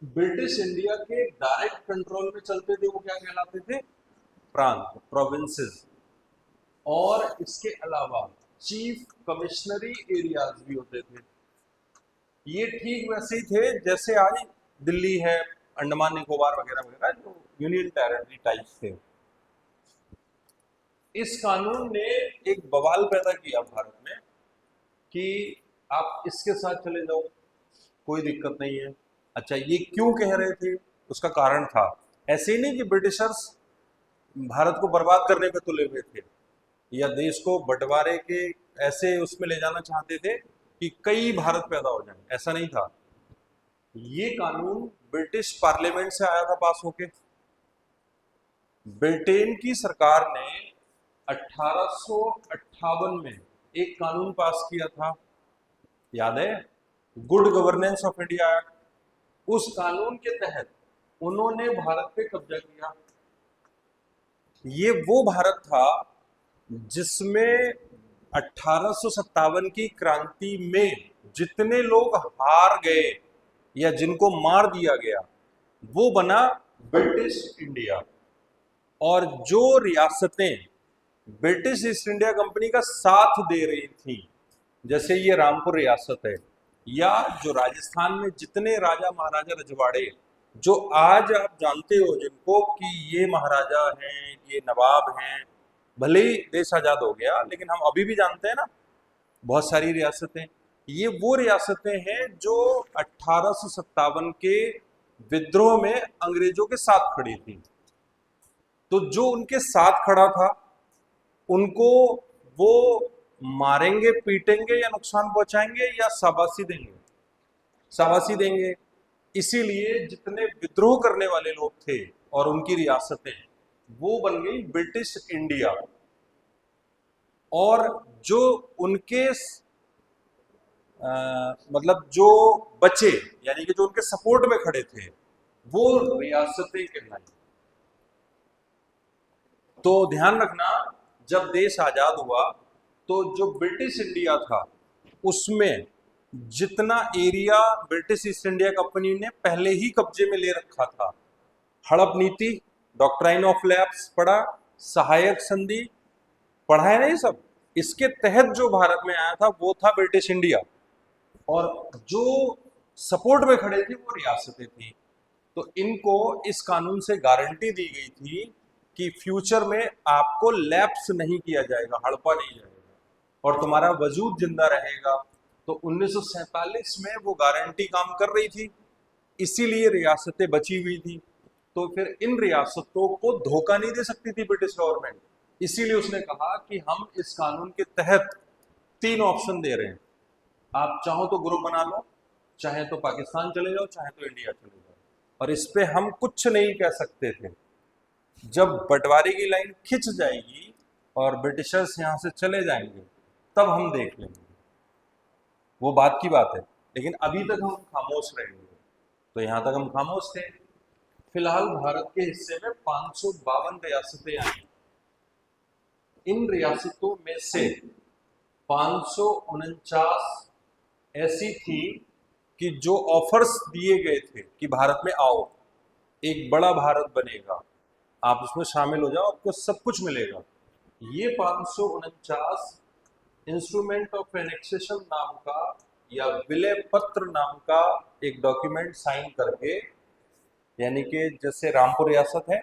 ब्रिटिश इंडिया के डायरेक्ट कंट्रोल में चलते थे वो क्या कहलाते थे? प्रांत, प्रोविंसेस। और इसके अलावा चीफ कमिश्नरी एरियाज भी होते थे। ये ठीक वैसे ही थे जैसे आज दिल्ली है, अंडमान निकोबार वगैरह वगैरह, जो यूनियन टेरिटरी टाइप थे। इस कानून ने एक बवाल पैदा किया भारत में कि आप इसके साथ चले जाओ, कोई दिक्कत नहीं है। अच्छा, ये क्यों कह रहे थे? उसका कारण था, ऐसे ही नहीं कि ब्रिटिशर्स भारत को बर्बाद करने पे तुले हुए थे या देश को बंटवारे के ऐसे उसमें ले जाना चाहते थे कि कई भारत पैदा हो जाए, ऐसा नहीं था। ये कानून ब्रिटिश पार्लियामेंट से आया था पास होके। ब्रिटेन की सरकार ने 1858 में एक कानून पास किया था, याद है, good governance of India act. उस कानून के तहत उन्होंने भारत पे कब्जा किया। ये वो भारत था जिसमें 1857 की क्रांति में जितने लोग हार गए या जिनको मार दिया गया, वो बना ब्रिटिश इंडिया। और जो रियासतें ब्रिटिश ईस्ट इंडिया कंपनी का साथ दे रही थी, जैसे ये रामपुर रियासत है, या जो राजस्थान में जितने राजा महाराजा रजवाड़े जो आज आप जानते हो जिनको कि ये महाराजा हैं, ये नवाब हैं, भले ही देश आजाद हो गया लेकिन हम अभी भी जानते हैं ना बहुत सारी रियासतें। ये वो रियासतें हैं जो 1857 के विद्रोह में अंग्रेजों के साथ खड़ी थी। तो जो उनके साथ खड़ा था उनको वो मारेंगे, पीटेंगे या नुकसान पहुंचाएंगे या शाबाशी देंगे? शाबाशी देंगे। इसीलिए जितने विद्रोह करने वाले लोग थे और उनकी रियासतें, वो बन गई ब्रिटिश इंडिया। और जो उनके मतलब जो बचे, यानी कि जो उनके सपोर्ट में खड़े थे, वो रियासतें कहलाई। तो ध्यान रखना, जब देश आजाद हुआ तो जो ब्रिटिश इंडिया था उसमें जितना area British east India company ने पहले ही कब्जे में ले रखा था, हड़प नीति, डॉक्ट्राइन ऑफ लैप्स पढ़ा, सहायक संधि पढ़ा है ना, ये सब इसके तहत जो भारत में आया था वो था ब्रिटिश इंडिया। और जो सपोर्ट में खड़े थे वो रियासतें थी। तो इनको इस कानून से गारंटी दी गई थी कि फ्यूचर में आपको लैप्स नहीं किया जाएगा, हड़पा नहीं जाएगा और तुम्हारा वजूद जिंदा रहेगा। तो 1947 में वो गारंटी काम कर रही थी, इसीलिए रियासतें बची हुई थी। तो फिर इन रियासतों को धोखा नहीं दे सकती थी ब्रिटिश गवर्नमेंट, इसीलिए उसने कहा कि हम इस कानून के तहत 3 ऑप्शन दे रहे हैं, आप चाहो तो ग्रुप बना लो, चाहे तो पाकिस्तान चले जाओ, चाहे तो इंडिया चले जाओ। और इस पे हम कुछ नहीं कह सकते थे। जब बंटवारे की लाइन खिंच जाएगी और ब्रिटिशर्स यहां से चले जाएंगे तब हम देख लेंगे, वो बात की बात है। लेकिन अभी तक हम खामोश रहेंगे। तो यहां तक हम खामोश थे। फिलहाल भारत के हिस्से में 552 रियासतें आई। इन रियासतों में से 549 ऐसी थी कि जो ऑफर्स दिए गए थे कि भारत में आओ, एक बड़ा भारत बनेगा, आप उसमें शामिल हो जाओ, आपको सब कुछ मिलेगा। ये 549 इंस्ट्रूमेंट ऑफ एनेक्सेशन नाम का या विलय पत्र नाम का एक डॉक्यूमेंट साइन करके, यानी कि जैसे रामपुर रियासत है,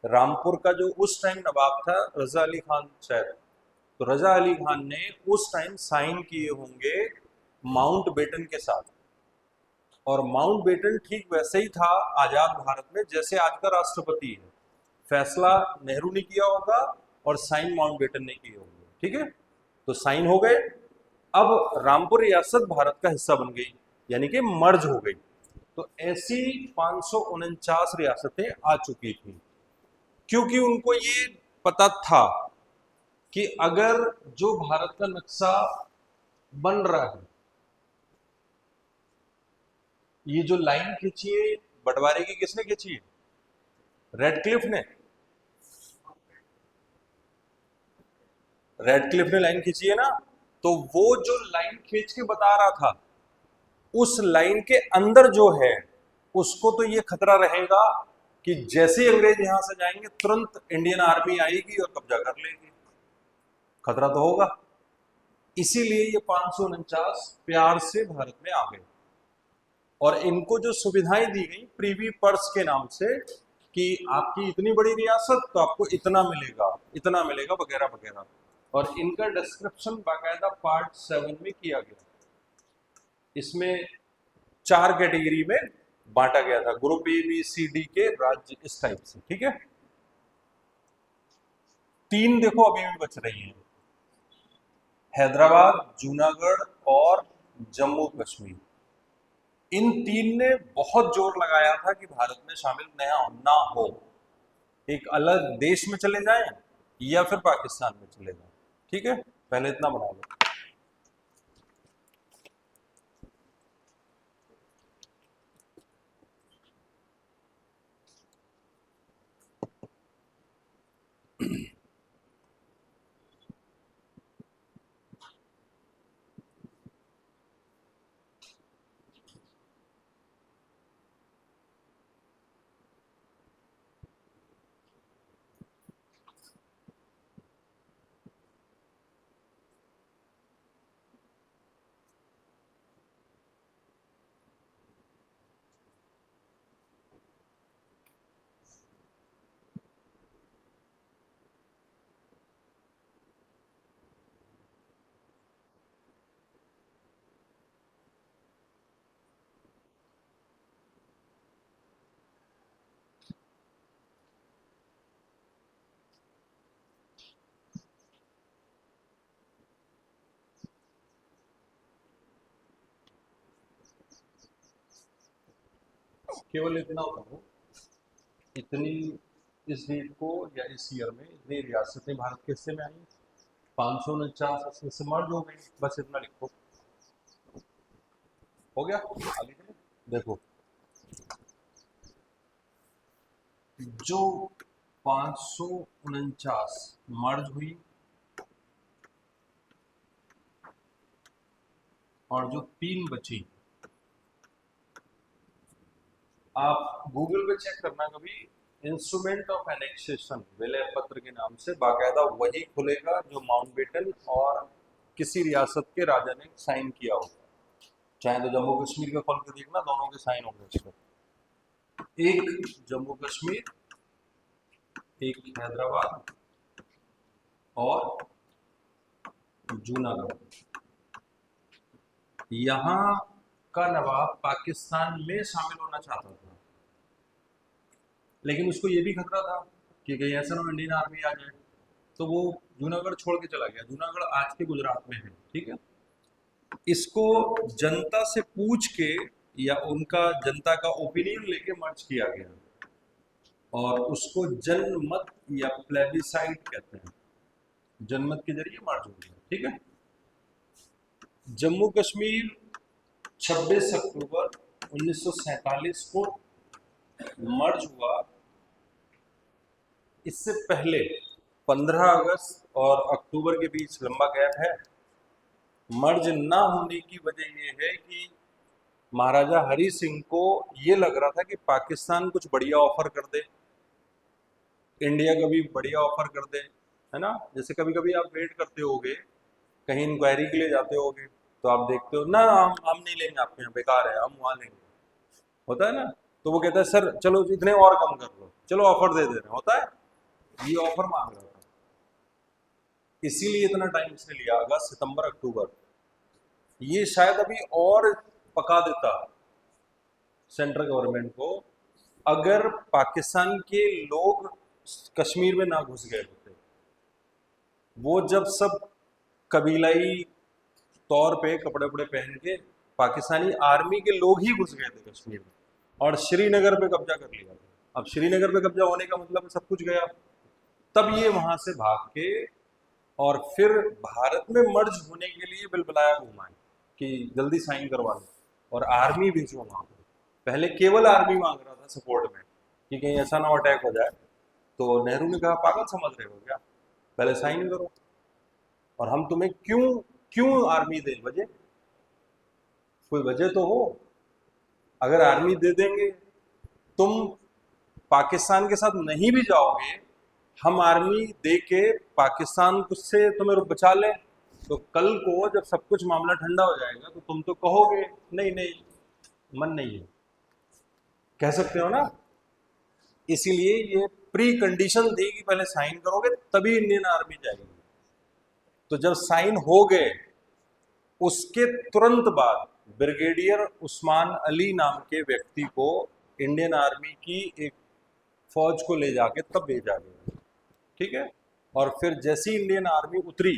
रामपुर का जो उस टाइम नवाब था रजा अली खान शायद, तो रजा अली खान ने उस टाइम साइन किए होंगे माउंट बेटन के साथ। और माउंट बेटन ठीक वैसे ही था आजाद भारत में जैसे आज का राष्ट्रपति है। फैसला नेहरू ने किया होगा और साइन माउंट बेटन ने किए होंगे, ठीक है। तो साइन हो गए। अब रामपुर रियासत भारत का हिस्सा बन गई, यानी कि मर्ज हो गई। तो ऐसी 549 रियासतें आ चुकी थी, क्योंकि उनको ये पता था कि अगर जो भारत का नक्शा बन रहा है, ये जो लाइन खींची है बंटवारे की, किसने खींची है? रेडक्लिफ ने। रेडक्लिफ ने लाइन खींची है ना। तो वो जो लाइन खींच के बता रहा था, उस लाइन के अंदर जो है उसको तो ये खतरा रहेगा कि जैसे ही अंग्रेज यहां से जाएंगे तुरंत इंडियन आर्मी आएगी और कब्जा कर लेगी। खतरा तो होगा। इसीलिए ये 549 प्यार से भारत में आ गए और इनको जो सुविधाएं दी गई प्रीवी पर्स के नाम से कि आपकी इतनी बड़ी रियासत तो आपको इतना मिलेगा वगैरह वगैरह। और इनका डिस्क्रिप्शन बाकायदा पार्ट 7 में किया गया। इसमें 4 कैटेगरी में बांटा गया था, group A B C D के राज्य इस टाइप से, ठीक है। 3 देखो अभी भी बच रही हैं, हैदराबाद, जूनागढ़ और जम्मू कश्मीर। इन 3 ने बहुत जोर लगाया था कि भारत में शामिल ना हो, एक अलग देश में चले जाएं या फिर पाकिस्तान में चले जाएं, ठीक है। पहले इतना बना लो। केवल इतना बताओ, इतनी इस डेट को या इस ईयर में इतनी रियासतें भारत के हिस्से में आई, 549 से मर्ज हो गई, बस इतना लिखो, हो गया। आगे चले, देखो जो 549 मर्ज हुई और जो 3 बची, आप गूगल पे चेक करना कभी, इंस्ट्रूमेंट ऑफ एनेक्सेशन विलय पत्र के नाम से बाकायदा वही खुलेगा जो माउंटबेटन और किसी रियासत के राजा ने साइन किया होगा। चाहे तो जम्मू कश्मीर का खोल के देखना, दोनों के साइन होंगे उस पर। एक जम्मू कश्मीर, एक हैदराबाद और जूनागढ़। यहाँ का नवाब पाकिस्तान में शामिल होना चाहता था, लेकिन उसको ये भी खतरा था कि कहीं ऐसा ना इंडियन आर्मी आ जाए, तो वो जूनागढ़ छोड़ के चला गया। जूनागढ़ आज के गुजरात में है, ठीक है। इसको जनता से पूछ के या उनका जनता का ओपिनियन लेके मर्ज किया गया और उसको जनमत या प्लेबिसाइट कहते हैं। जनमत के जरिए मर्ज हो गया, ठीक है। जम्मू कश्मीर 26 अक्टूबर 1947 को मर्ज हुआ। इससे पहले 15 अगस्त और अक्टूबर के बीच लंबा गैप है। मर्ज ना होने की वजह यह है कि महाराजा हरि सिंह को ये लग रहा था कि पाकिस्तान कुछ बढ़िया ऑफर कर दे, इंडिया कभी बढ़िया ऑफर कर दे, है ना। जैसे कभी कभी आप वेट करते होगे, कहीं इंक्वायरी के लिए जाते होगे, तो आप देखते हो ना, हम नहीं लेंगे आपके यहाँ, बेकार है, हम वहाँ लेंगे, होता है ना। तो वो कहता है सर चलो इतने और कम कर लो, चलो ऑफर दे रहे हैं, होता है। ये ऑफर मांग रहा था, इसीलिए इतना टाइम इसने लिया, अगस्त सितंबर अक्टूबर। ये शायद अभी और पका देता सेंट्रल गवर्नमेंट को अगर पाकिस्तान के लोग कश्मीर में ना घुस गए होते। वो जब सब कबीलाई तौर पे कपड़े वपड़े पहन के, पाकिस्तानी आर्मी के लोग ही घुस गए थे कश्मीर में और श्रीनगर पे कब्जा कर लिया था। अब श्रीनगर पे कब्जा होने का मतलब सब कुछ गया। तब ये वहां से भाग के और फिर भारत में मर्ज होने के लिए बिलबिलाया घूमा है कि जल्दी साइन करवा लो और आर्मी भेजो वहां पर। पहले केवल आर्मी मांग रहा था सपोर्ट में कि कहीं ऐसा ना अटैक हो जाए, तो नेहरू ने कहा पागल समझ रहे हो क्या, पहले साइन करो और हम तुम्हें क्यों क्यों आर्मी दें, वजह कोई वजह तो हो। अगर आर्मी दे देंगे, तुम पाकिस्तान के साथ नहीं भी जाओगे, हम आर्मी दे के पाकिस्तान से तुम्हें बचा लें, तो कल को जब सब कुछ मामला ठंडा हो जाएगा तो तुम तो कहोगे नहीं नहीं मन नहीं है, कह सकते हो ना। इसीलिए ये प्री कंडीशन थी कि पहले साइन करोगे तभी इंडियन आर्मी जाएगी। तो जब साइन हो गए, उसके तुरंत बाद ब्रिगेडियर उस्मान अली नाम के व्यक्ति को इंडियन आर्मी की एक फौज को ले जाके तब भेजा गया, ठीक है। और फिर जैसी इंडियन आर्मी उतरी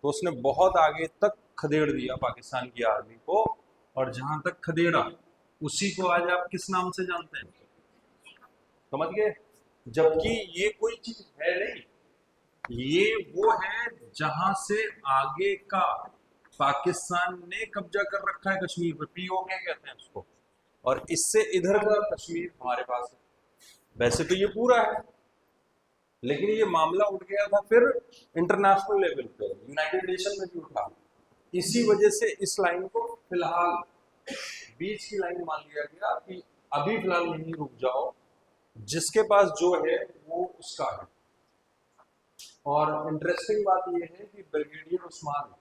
तो उसने बहुत आगे तक खदेड़ दिया पाकिस्तान की आर्मी को, और जहां तक खदेड़ा उसी को आज आप किस नाम से जानते हैं, समझ गए। जबकि ये कोई चीज है नहीं, ये वो है जहां से आगे का पाकिस्तान ने कब्जा कर रखा है कश्मीर पर, पीओके कहते हैं उसको, और इससे इधर का कश्मीर हमारे पास है। वैसे तो ये पूरा है, लेकिन ये मामला उठ गया था फिर इंटरनेशनल लेवल पे, यूनाइटेड नेशन में भी उठा। इसी वजह से इस लाइन को फिलहाल बीच की लाइन मान लिया गया कि अभी फिलहाल नहीं, रुक जाओ, जिसके पास जो है वो उसका है। और इंटरेस्टिंग बात यह है कि ब्रिगेडियर उस्मान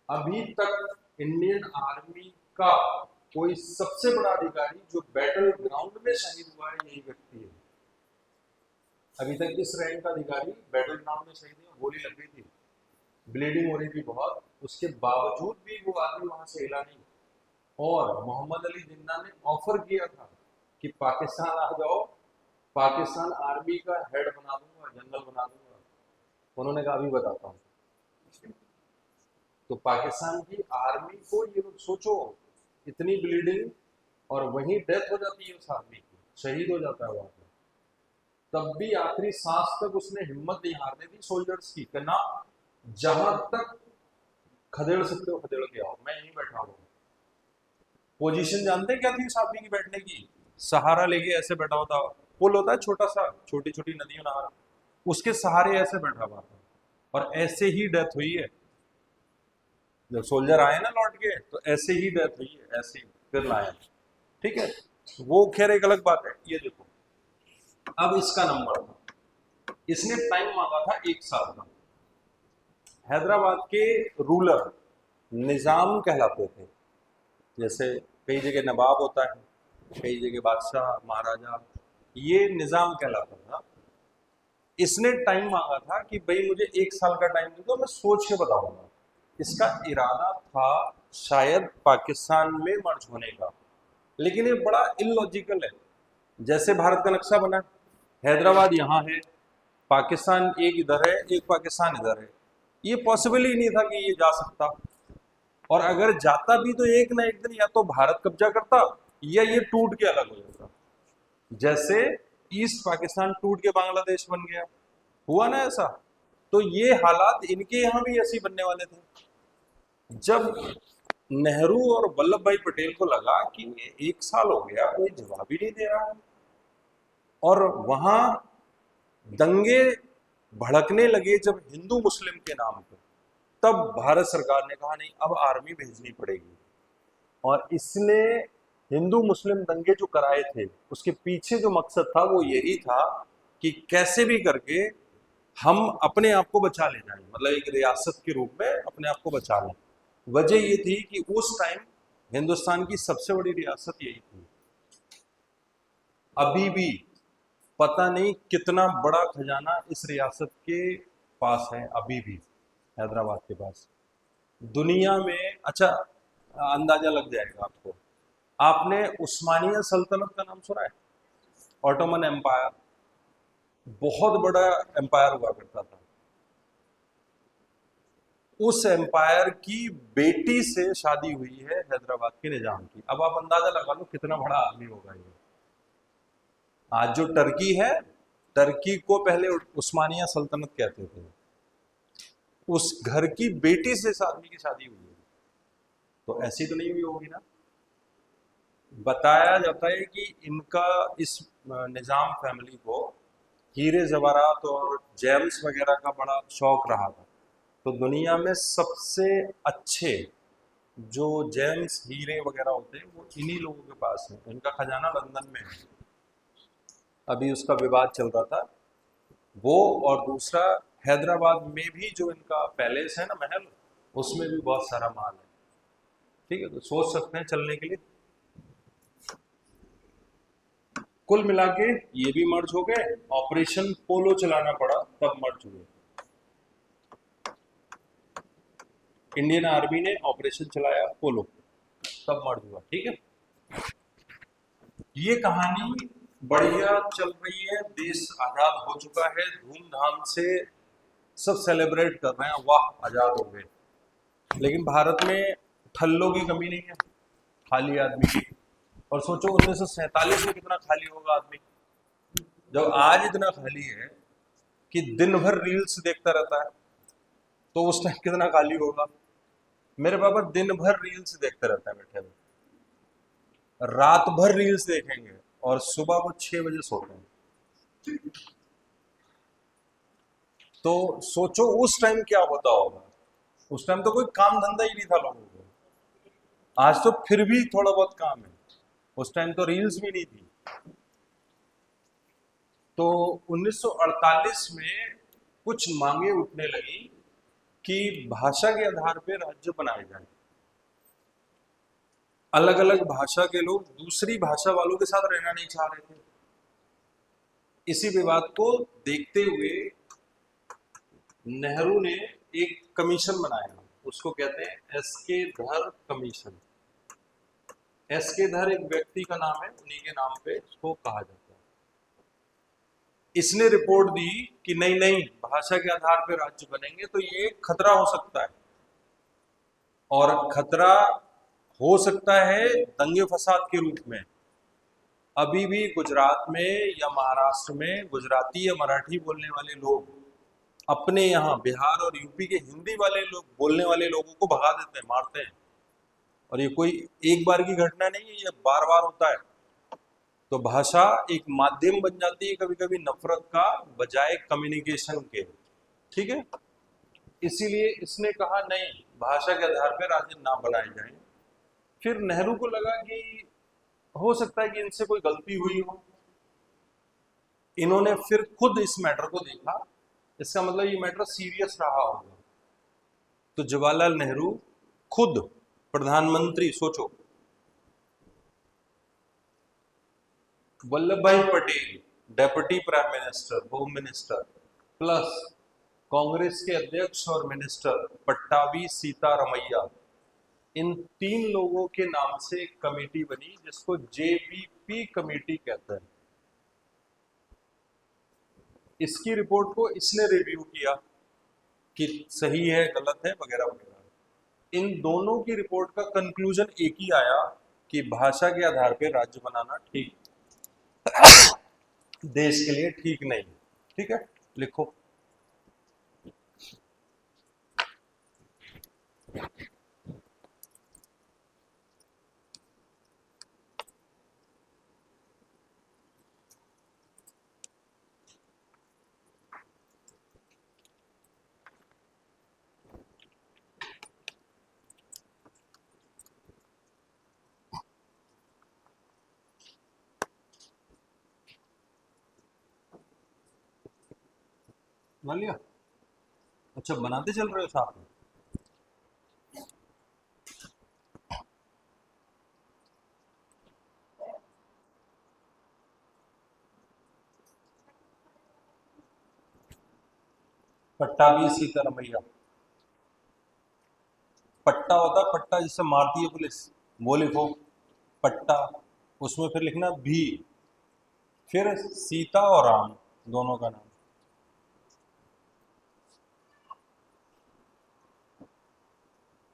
अभी तक इंडियन आर्मी का कोई सबसे बड़ा अधिकारी जो बैटल ग्राउंड में शहीद हुआ है यही व्यक्ति है। अभी तक इस रैंक का अधिकारी बैटल ग्राउंड में शहीद है, गोली लग गई थी, ब्लीडिंग हो रही थी बहुत, उसके बावजूद भी वो आदमी वहां से हिला नहीं। और मोहम्मद अली जिन्ना ने ऑफर किया था कि पाकिस्तान आ जाओ, पाकिस्तान आर्मी का हेड बना दूंगा, जनरल बना दूंगा। उन्होंने कहा अभी बताता हूँ। तो पाकिस्तान की आर्मी को ये लोग सोचो, इतनी ब्लीडिंग और वहीं डेथ हो जाती है उस आदमी की, शहीद हो जाता है वहां पर। तब भी आखिरी सांस तक उसने हिम्मत नहीं हारने दी सोल्जर्स की, कहना जहां तक खदेड़ सकते हो खदेड़ के आओ, मैं यहीं बैठा हूं। पोजीशन जानते हैं क्या थी उस आदमी की बैठने की? सहारा लेके ऐसे बैठा हुआ था, पुल होता है छोटा सा, छोटी छोटी नदियों नहर, उसके सहारे ऐसे बैठा हुआ था, और ऐसे ही डेथ हुई है। जब सोल्जर आए ना लौट के, तो ऐसे ही डेथ हुई है, ऐसे ही फिर लाए, ठीक है। वो खैर एक अलग बात है। ये देखो, अब इसका नंबर था, इसने टाइम मांगा था 1 साल का। हैदराबाद के रूलर निजाम कहलाते थे, जैसे कई जगह नवाब होता है, कई जगह बादशाह महाराजा, ये निजाम कहलाता था। इसने टाइम मांगा था कि भाई मुझे 1 साल का टाइम दे दो, मैं सोच के बताऊंगा। इसका इरादा था शायद पाकिस्तान में मर्ज होने का, लेकिन ये बड़ा इलॉजिकल है। जैसे भारत का नक्शा बना, हैदराबाद यहाँ है, पाकिस्तान एक इधर है, एक पाकिस्तान इधर है। ये पॉसिबल ही नहीं था कि ये जा सकता, और अगर जाता भी तो एक ना एक दिन या तो भारत कब्जा करता या ये टूट के अलग हो जाता। जैसे ईस्ट पाकिस्तान टूट के बांग्लादेश बन गया, हुआ ना ऐसा। तो ये हालात इनके यहाँ भी ऐसे बनने वाले थे। जब नेहरू और वल्लभ भाई पटेल को लगा कि ये 1 साल हो गया कोई जवाब ही नहीं दे रहा है, और वहां दंगे भड़कने लगे जब हिंदू मुस्लिम के नाम पे, तब भारत सरकार ने कहा नहीं, अब आर्मी भेजनी पड़ेगी। और इसने हिंदू मुस्लिम दंगे जो कराए थे, उसके पीछे जो मकसद था वो यही था कि कैसे भी करके हम अपने आप को बचा ले जाएं, मतलब एक रियासत के रूप में अपने आप को बचा लें। वजह ये थी कि उस टाइम हिंदुस्तान की सबसे बड़ी रियासत यही थी। अभी भी पता नहीं कितना बड़ा खजाना इस रियासत के पास है, अभी भी हैदराबाद के पास। दुनिया में, अच्छा अंदाजा लग जाएगा आपको, आपने उस्मानिया सल्तनत का नाम सुना है? ऑटोमन एम्पायर, बहुत बड़ा एम्पायर हुआ करता था। उस एम्पायर की बेटी से शादी हुई है हैदराबाद के निजाम की। अब आप अंदाजा लगा लो कितना बड़ा आदमी होगा ये। आज जो टर्की है, टर्की को पहले उस्मानिया सल्तनत कहते थे। उस घर की बेटी से इस आदमी की शादी हुई है, तो ऐसी तो नहीं हुई होगी ना। बताया जाता है कि इनका, इस निजाम फैमिली को हीरे जवाहरात और जेम्स वगैरह का बड़ा शौक रहा था। तो दुनिया में सबसे अच्छे जो जेम्स हीरे वगैरह होते हैं वो इन्हीं लोगों के पास है। इनका खजाना लंदन में है, अभी उसका विवाद चल रहा था वो। और दूसरा, हैदराबाद में भी जो इनका पैलेस है ना, महल, उसमें भी बहुत सारा माल है। ठीक है, तो सोच सकते हैं चलने के लिए। कुल मिला के ये भी मर्ज हो गए, ऑपरेशन पोलो चलाना पड़ा तब मर्ज हुए। इंडियन आर्मी ने ऑपरेशन चलाया पोलो, तब मर्ज हुआ। ठीक है, ये कहानी बढ़िया चल रही है, देश आजाद हो चुका है, धूमधाम से सब सेलिब्रेट कर रहे हैं, वाह आजाद हो गए। लेकिन भारत में ठल्लों की कमी नहीं है, खाली आदमी की। और सोचो 1947 में कितना खाली होगा आदमी, जब आज इतना खाली है कि दिन भर रील्स देखता रहता है, तो उस टाइम कितना खाली होगा। मेरे पापा दिन भर रील्स देखते रहते हैं बैठे हुए, रात भर रील्स देखेंगे और सुबह वो 6 बजे सोते हैं। तो सोचो उस टाइम क्या होता होगा। उस टाइम तो कोई काम धंधा ही नहीं था लोगों को, आज तो फिर भी थोड़ा बहुत काम है, उस टाइम तो रील्स भी नहीं थी। तो 1948 में कुछ मांगे उठने लगी कि भाषा के आधार पर राज्य बनाए जाए। अलग अलग भाषा के लोग दूसरी भाषा वालों के साथ रहना नहीं चाह रहे थे। इसी विवाद को देखते हुए नेहरू ने एक कमीशन बनाया, उसको कहते हैं एस.के. धर कमीशन। एस.के. धर एक व्यक्ति का नाम है, उन्हीं के नाम पे इसको कहा जाता है। इसने रिपोर्ट दी कि नहीं नहीं, भाषा के आधार पर राज्य बनेंगे तो ये खतरा हो सकता है, और खतरा हो सकता है दंगे फसाद के रूप में। अभी भी गुजरात में या महाराष्ट्र में गुजराती या मराठी बोलने वाले लोग अपने यहाँ बिहार और यूपी के हिंदी वाले लोग बोलने वाले लोगों को भगा देते हैं, मारते हैं। और ये कोई एक बार की घटना नहीं है, ये बार बार होता है। तो भाषा एक माध्यम बन जाती है कभी कभी नफरत का, बजाय कम्युनिकेशन के। ठीक है, इसीलिए इसने कहा नहीं, भाषा के आधार पर राज्य ना बनाए जाए। फिर नेहरू को लगा कि हो सकता है कि इनसे कोई गलती हुई हो। इन्होंने फिर खुद इस मैटर को देखा, इसका मतलब ये मैटर सीरियस रहा होगा। तो जवाहरलाल नेहरू खुद प्रधानमंत्री, सोचो, वल्लभ भाई Patel deputy prime minister, home minister, plus Congress के अध्यक्ष और मिनिस्टर पट्टाभी सीतारमैया, इन 3 लोगों के नाम से एक कमेटी बनी जिसको जेबीपी कमेटी कहते हैं। इसकी रिपोर्ट को इसने रिव्यू किया कि सही है, गलत है, वगैरह वगैरह। इन दोनों की रिपोर्ट का कंक्लूजन एक ही आया कि भाषा के आधार पर राज्य बनाना ठीक, देश के लिए ठीक नहीं। ठीक है, लिखो। मान लिया? अच्छा, बनाते चल रहे हो साथ में? पट्टाभी सीतारमैया, पट्टा होता है, पट्टा जिससे मारती है पुलिस, वो लिखो पट्टा। उसमें फिर लिखना भी, फिर सीता और राम दोनों का नाम।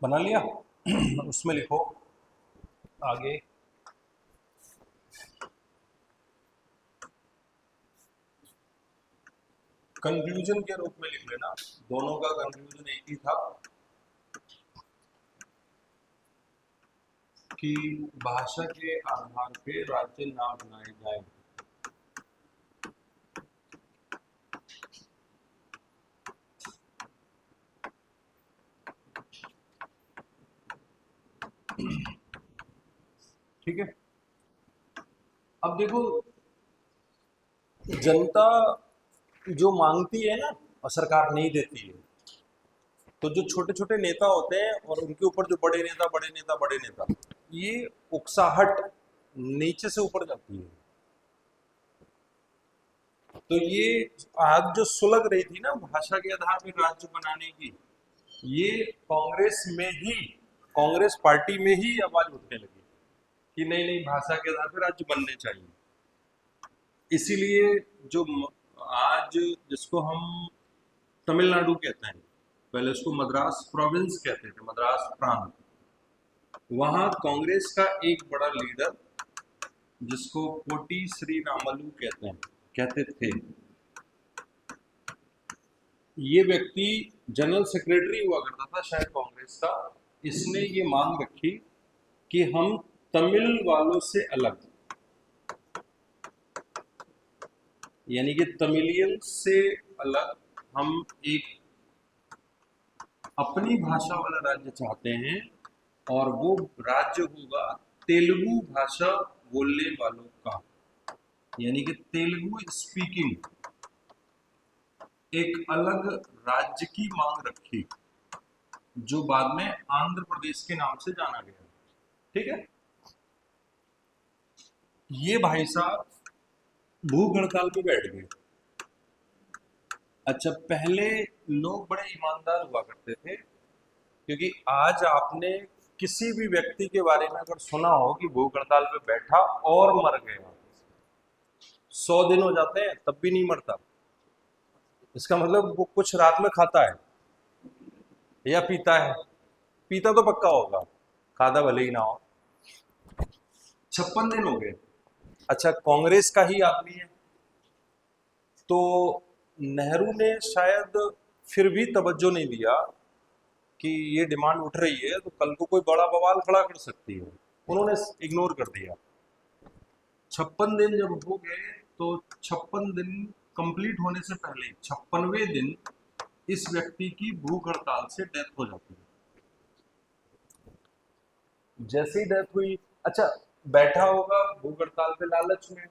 बना लिया? उसमें लिखो आगे, कंक्लूजन के रूप में लिख लेना। दोनों का कंक्लूजन एक ही था कि भाषा के आधार पे राज्य ना बनाए जाए। ठीक है, अब देखो, जनता जो मांगती है ना और सरकार नहीं देती है, तो जो छोटे छोटे नेता होते हैं और उनके ऊपर जो बड़े नेता बड़े नेता बड़े नेता, ये उकसाहट नीचे से ऊपर जाती है। तो ये आग जो सुलग रही थी ना भाषा के आधार पर राज्य बनाने की, ये कांग्रेस में ही, कांग्रेस पार्टी में ही आवाज उठने लगी कि नहीं नहीं, भाषा के आधार पर राज्य बनने चाहिए। इसीलिए जो आज जिसको हम तमिलनाडु कहते हैं, पहले उसको मद्रास प्रोविंस कहते थे, मद्रास प्रांत, वहां कांग्रेस का एक बड़ा लीडर जिसको पोटी श्रीरामलू कहते थे, ये व्यक्ति जनरल सेक्रेटरी हुआ करता था शायद कांग्रेस का। इसने ये मांग रखी कि हम तमिल वालों से अलग, यानी कि तमिलियन से अलग, हम एक अपनी भाषा वाला राज्य चाहते हैं, और वो राज्य होगा तेलुगु भाषा बोलने वालों का, यानी कि तेलुगु स्पीकिंग, एक अलग राज्य की मांग रखी जो बाद में आंध्र प्रदेश के नाम से जाना गया। ठीक है, ये भाई साहब भूख हड़ताल पे बैठ गए। अच्छा, पहले लोग बड़े ईमानदार हुआ करते थे, क्योंकि आज आपने किसी भी व्यक्ति के बारे में अगर सुना हो कि भूख हड़ताल पे बैठा और मर गया, 100 दिन हो जाते हैं तब भी नहीं मरता, इसका मतलब वो कुछ रात में खाता है या पीता है। पीता तो पक्का होगा, खाता भले ही ना हो। 56 दिन हो गए। अच्छा, कांग्रेस का ही आदमी है, तो नेहरू ने शायद फिर भी तवज्जो नहीं दिया कि ये डिमांड उठ रही है तो कल को कोई बड़ा बवाल खड़ा कर सकती है, उन्होंने इग्नोर कर दिया। 56 दिन जब हो गए तो 56 दिन कंप्लीट होने से पहले 56वें दिन इस व्यक्ति की भूख हड़ताल से डेथ हो जाती है। जैसे ही डेथ हुई, अच्छा, बैठा होगा भूख हड़ताल पे लालच में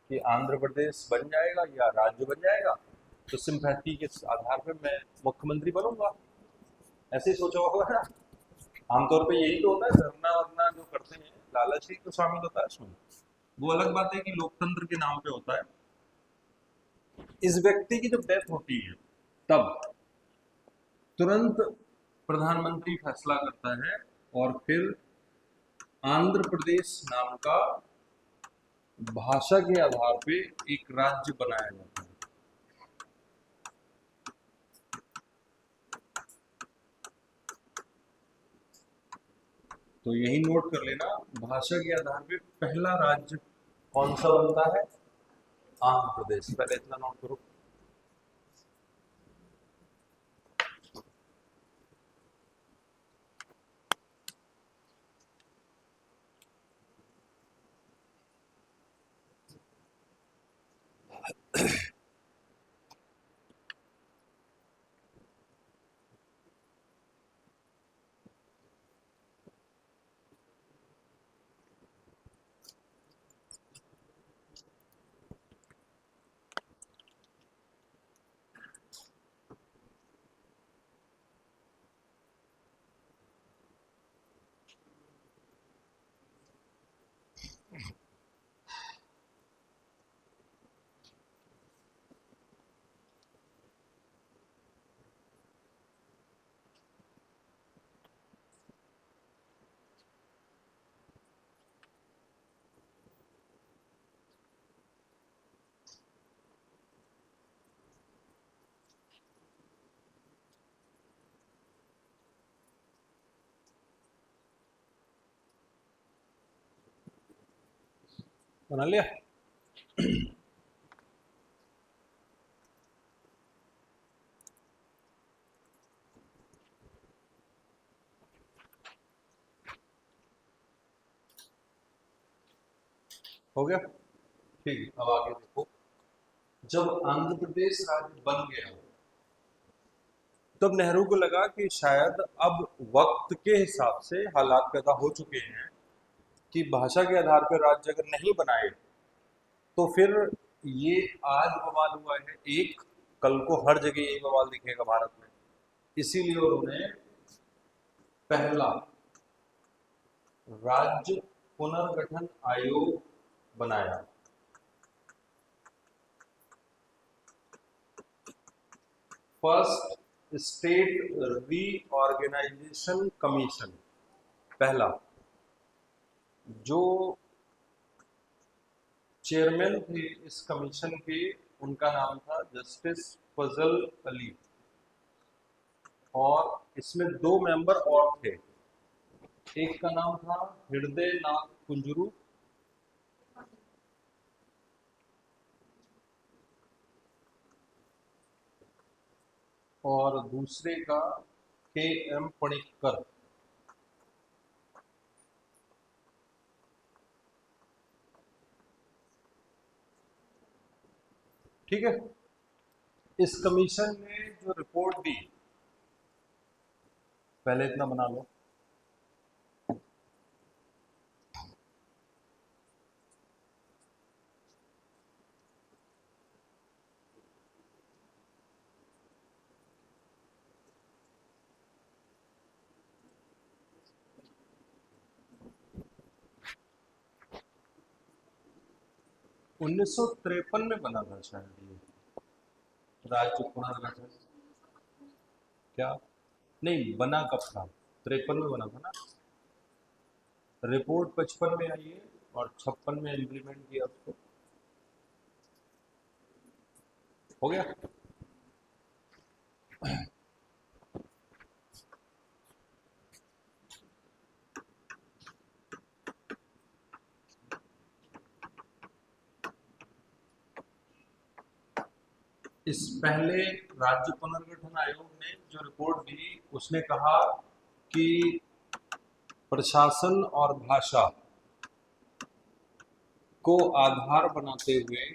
कि आंध्र प्रदेश बन जाएगा या राज्य बन जाएगा तो सिंपैथी के आधार पे मैं मुख्यमंत्री बनूंगा, ऐसे ही सोचा होगा ना। आमतौर पे यही तो होता है, धरना वरना जो करते हैं लालच ही तो शामिल होता है इसमें। वो अलग बात है कि लोकतंत्र के नाम पे होता है। इस व्यक्ति की जब डेथ होती है तब तुरंत प्रधानमंत्री फैसला करता है और फिर आंध्र प्रदेश नाम का भाषा के आधार पे एक राज्य बनाया जाता है। तो यही नोट कर लेना, भाषा के आधार पे पहला राज्य कौन सा बनता है? आंध्र प्रदेश। पहले इतना नोट करो। बना लिया? हो गया? ठीक है, अब आगे देखो। जब आंध्र प्रदेश राज्य बन गया तब नेहरू को लगा कि शायद अब वक्त के हिसाब से हालात पैदा हो चुके हैं कि भाषा के आधार पर राज्य अगर नहीं बनाए तो फिर ये आज बवाल हुआ है एक, कल को हर जगह यही बवाल दिखेगा भारत में। इसीलिए उन्होंने पहला राज्य पुनर्गठन आयोग बनाया। फर्स्ट स्टेट रीऑर्गेनाइजेशन कमीशन, पहला। जो चेयरमैन थे इस कमीशन के, उनका नाम था जस्टिस फजल अली, और इसमें 2 मेंबर और थे। एक का नाम था हृदय नाथ कुंजरू और दूसरे का के.एम. पणिक्कर। ठीक है। इस कमीशन ने जो रिपोर्ट दी, पहले इतना बना लो। उन्नीस सौ 53 में बना था शायद ये राज्य पुनर्गठन। क्या नहीं बना, कब था? 53 में बना था ना। रिपोर्ट 55 में आई है और 56 में इम्प्लीमेंट किया उसको। हो गया? इस पहले राज्य पुनर्गठन आयोग ने जो रिपोर्ट दी, उसने कहा कि प्रशासन और भाषा को आधार बनाते हुए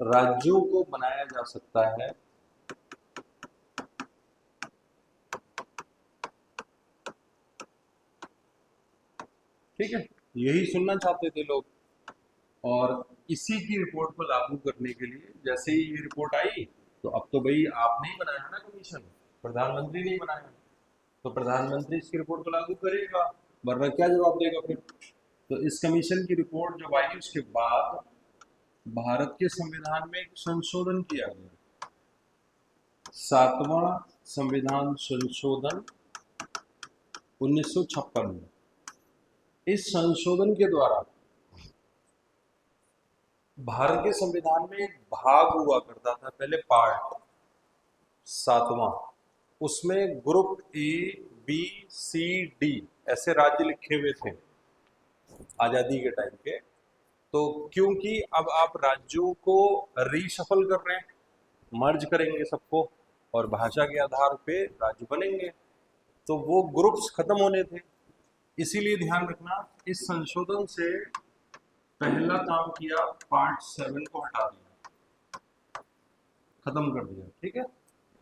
राज्यों को बनाया जा सकता है। ठीक है, यही सुनना चाहते थे लोग। और इसी की रिपोर्ट को लागू करने के लिए जैसे ही ये रिपोर्ट आई, तो अब तो भाई आप नहीं बनाया ना कमीशन, प्रधानमंत्री नहीं बनाया, तो प्रधानमंत्री इसकी रिपोर्ट को लागू करेगा, वरना क्या जवाब देगा फिर। तो इस कमीशन की रिपोर्ट जब आई उसके बाद भारत के संविधान में एक संशोधन किया गया। 7वां संविधान संशोधन 1956 में। इस संशोधन के द्वारा भारत के संविधान में एक भाग हुआ करता था पहले, पार्ट 7वां, उसमें group A, B, C, D ऐसे राज्य लिखे हुए थे आजादी के टाइम के। तो क्योंकि अब आप राज्यों को रीशफल कर रहे हैं, मर्ज करेंगे सबको और भाषा के आधार पे राज्य बनेंगे, तो वो ग्रुप्स खत्म होने थे। इसीलिए ध्यान रखना, इस संशोधन से पहला काम किया, पार्ट 7 को हटा दिया, खत्म कर दिया, ठीक है।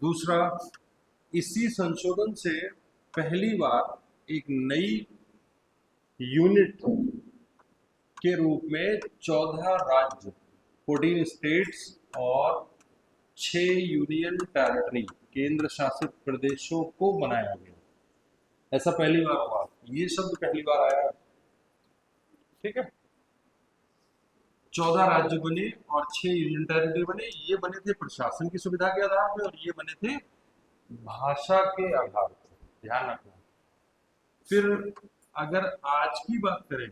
दूसरा, इसी संशोधन से पहली बार एक नई यूनिट के रूप में 14 राज्य, 14 स्टेट्स और 6 यूनियन टेरिटरी, केंद्र शासित प्रदेशों को बनाया गया। ऐसा पहली बार हुआ, ये शब्द पहली बार आया, ठीक है। 14 राज्य बने और 6 यूनियन टेरिटरी बने। ये बने थे प्रशासन की सुविधा के आधार पर और ये बने थे भाषा के आधार पर, ध्यान रखना। फिर अगर आज की बात करें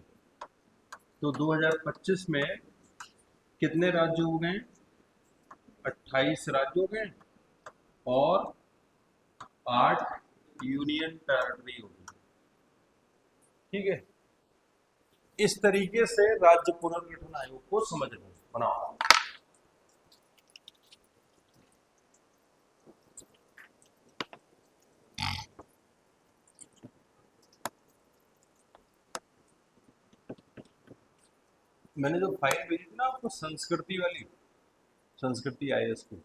तो 2025 में कितने राज्य हो गए? 28 राज्य हो गए और 8 यूनियन टेरिटरी हो गई, ठीक है। इस तरीके से राज्य पुनर्गठन आयोग को समझना, बनाओ। मैंने जो फाइल भेजी थी ना आपको, संस्कृति वाली, संस्कृति आईएएस की,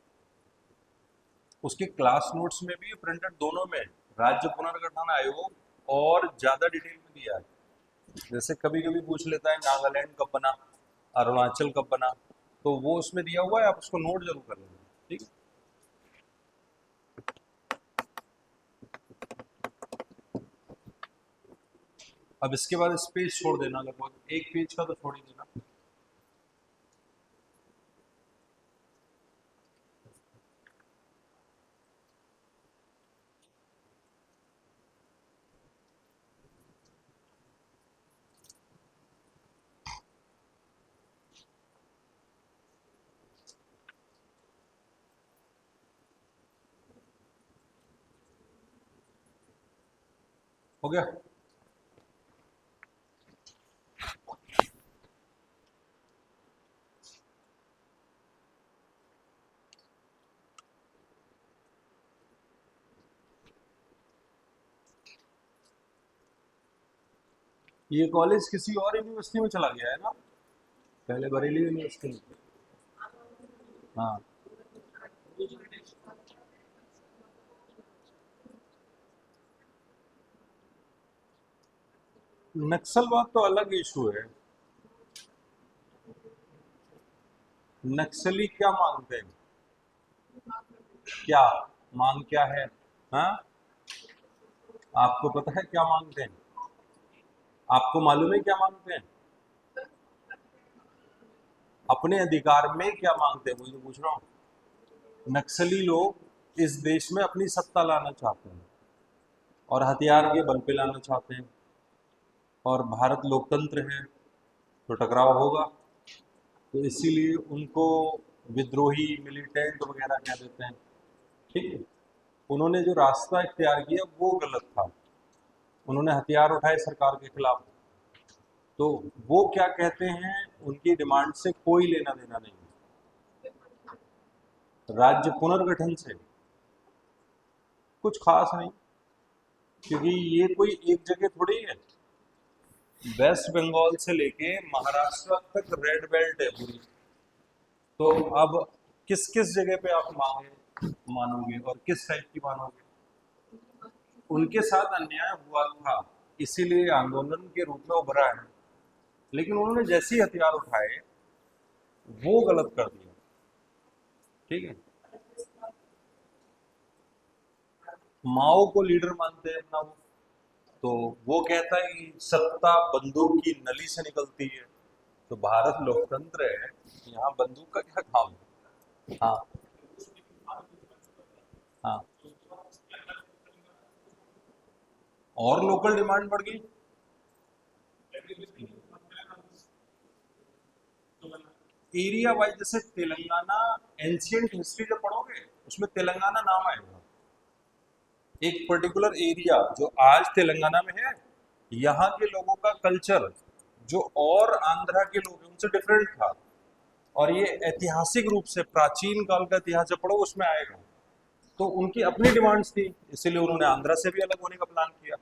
उसके क्लास नोट्स में भी प्रिंटेड दोनों में राज्य पुनर्गठन आयोग और ज्यादा डिटेल में दिया है। जैसे कभी कभी पूछ लेता है नागालैंड कब बना, अरुणाचल कब बना, तो वो उसमें दिया हुआ है, आप उसको नोट जरूर कर लेना, ठीक है। अब इसके बाद इस पेज छोड़ देना, लगभग एक पेज का तो छोड़ ही देना। हो गया? ये कॉलेज किसी और यूनिवर्सिटी में चला गया है ना, पहले बरेली यूनिवर्सिटी में। हाँ, नक्सलवाद तो अलग इशू है। नक्सली क्या मांगते हैं? क्या मांग क्या है? हाँ, आपको पता है क्या मांगते हैं? आपको मालूम है क्या मांगते हैं? अपने अधिकार में क्या मांगते हैं, मुझे पूछ रहा हूँ। नक्सली लोग इस देश में अपनी सत्ता लाना चाहते हैं और हथियार के बल पे लाना चाहते हैं, और भारत लोकतंत्र है तो टकराव होगा, तो इसीलिए उनको विद्रोही, मिलिटेंट वगैरह कह देते हैं, ठीक है। उन्होंने जो रास्ता इख्तियार किया वो गलत था, उन्होंने हथियार उठाए सरकार के खिलाफ। तो वो क्या कहते हैं, उनकी डिमांड से कोई लेना देना नहीं, राज्य पुनर्गठन से कुछ खास नहीं, क्योंकि ये कोई एक जगह थोड़ी है। वेस्ट बंगाल से लेके महाराष्ट्र तक रेड बेल्ट है पूरी, तो अब किस किस जगह पे आप मानोगे और किस टाइप की मानोगे? उनके साथ अन्याय हुआ था, इसीलिए आंदोलन के रूप में उभरा है, लेकिन उन्होंने जैसे ही हथियार उठाए वो गलत कर दिया, ठीक है। माओ को लीडर मानते हैं अपना वो, तो वो कहता है कि सत्ता बंदूक की नली से निकलती है, तो भारत लोकतंत्र है, यहाँ बंदूक का क्या काम है? हाँ, हाँ, और लोकल डिमांड बढ़ गई। एरिया वाइज जैसे तेलंगाना, एंशियंट हिस्ट्री जब पढ़ोगे उसमें तेलंगाना नाम आएगा। एक पर्टिकुलर एरिया जो आज तेलंगाना में है, यहाँ के लोगों का कल्चर जो और आंध्रा के लोग हैं उनसे डिफरेंट था। और ये ऐतिहासिक रूप से प्राचीन काल का इतिहास जब पढ़ो उसमें आएगा। तो उनकी अपनी डिमांड्स थी, इसीलिए उन्होंने आंध्रा से भी अलग होने का प्लान किया।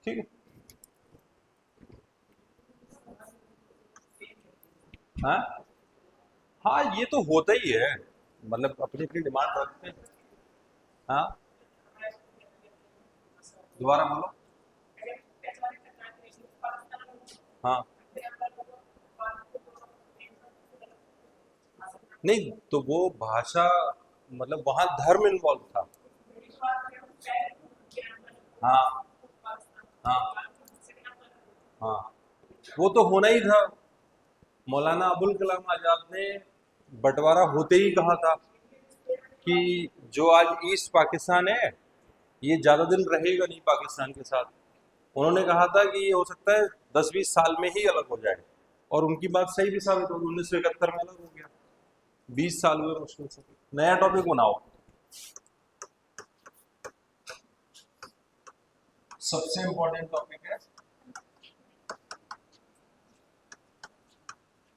ठीक है। हाँ हाँ, ये तो होता ही है, मतलब अपनी अपनी डिमांड रखते हैं। हाँ, दोबारा बोलो। हाँ, नहीं तो वो भाषा, मतलब वहां धर्म इन्वॉल्व था। हाँ हाँ हाँ, वो तो होना ही था। मौलाना अबुल कलाम आजाद ने बंटवारा होते ही कहा था कि जो आज ईस्ट पाकिस्तान है ये ज्यादा दिन रहेगा नहीं पाकिस्तान के साथ। उन्होंने कहा था कि ये हो सकता है 10-20 साल में ही अलग हो जाए, और उनकी बात सही भी साबित होगी। 1971 में अलग हो गया, 20 साल हुए मुश्किल से। नया टॉपिक बनाओ। सबसे इंपॉर्टेंट टॉपिक है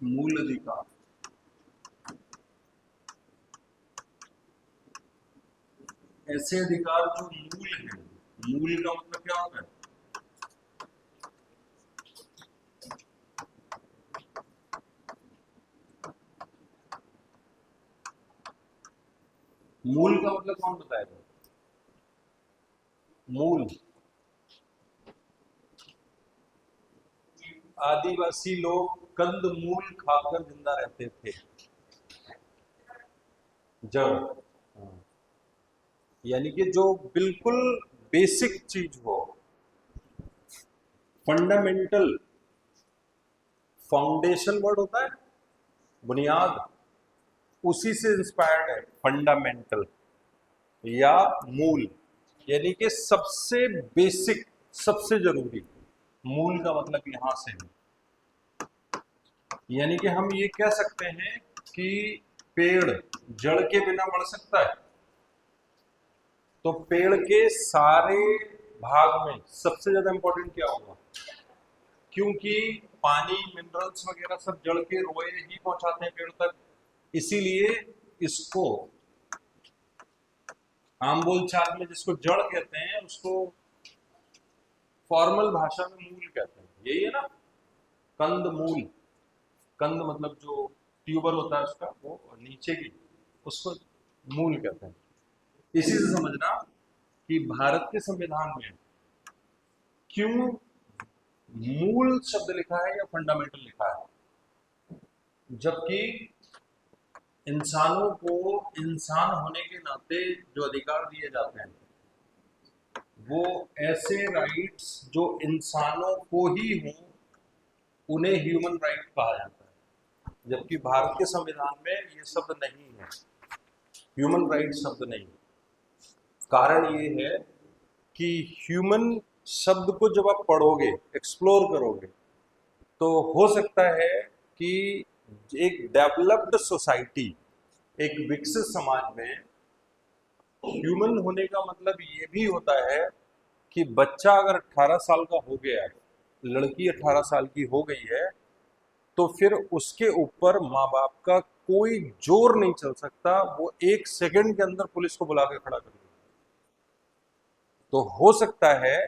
मूल अधिकार। ऐसे अधिकार जो मूल है। मूल का मतलब क्या होता है? मूल का मतलब कौन बताएगा? मूल, आदिवासी लोग कंद मूल खाकर जिंदा रहते थे। जड़, हाँ। यानी कि जो बिल्कुल बेसिक चीज हो, फंडामेंटल, फाउंडेशन वर्ड होता है, बुनियाद, उसी से इंस्पायर्ड है फंडामेंटल या मूल। यानी कि सबसे बेसिक, सबसे जरूरी। मूल का मतलब यहां से है। यानी कि हम ये कह सकते हैं कि पेड़ जड़ के बिना बढ़ सकता है? तो पेड़ के सारे भाग में सबसे ज्यादा इंपॉर्टेंट क्या होगा? क्योंकि पानी, मिनरल्स वगैरह सब जड़ के रोए ही पहुंचाते हैं पेड़ तक। इसीलिए इसको आम बोल चाल में जिसको जड़ कहते हैं उसको फॉर्मल भाषा में मूल कहते हैं। यही है ना, कंद मूल। कंद मतलब जो ट्यूबर होता है उसका, वो और नीचे की, उसको मूल कहते हैं। इसी से समझना कि भारत के संविधान में क्यों मूल शब्द लिखा है या फंडामेंटल लिखा है, जबकि इंसानों को इंसान होने के नाते जो अधिकार दिए जाते हैं वो ऐसे राइट्स जो इंसानों को ही हों उन्हें ह्यूमन राइट कहा जाता है। जबकि भारत के संविधान में ये शब्द नहीं है, ह्यूमन राइट शब्द नहीं है। कारण ये है कि ह्यूमन शब्द को जब आप पढ़ोगे, एक्सप्लोर करोगे, तो हो सकता है कि एक डेवलप्ड सोसाइटी, एक विकसित समाज में ह्यूमन होने का मतलब ये भी होता है कि बच्चा अगर 18 साल का हो गया है, लड़की 18 साल की हो गई है, तो फिर उसके ऊपर माँ बाप का कोई जोर नहीं चल सकता। वो 1 सेकंड के अंदर पुलिस को बुला के खड़ा कर देगा। तो हो सकता है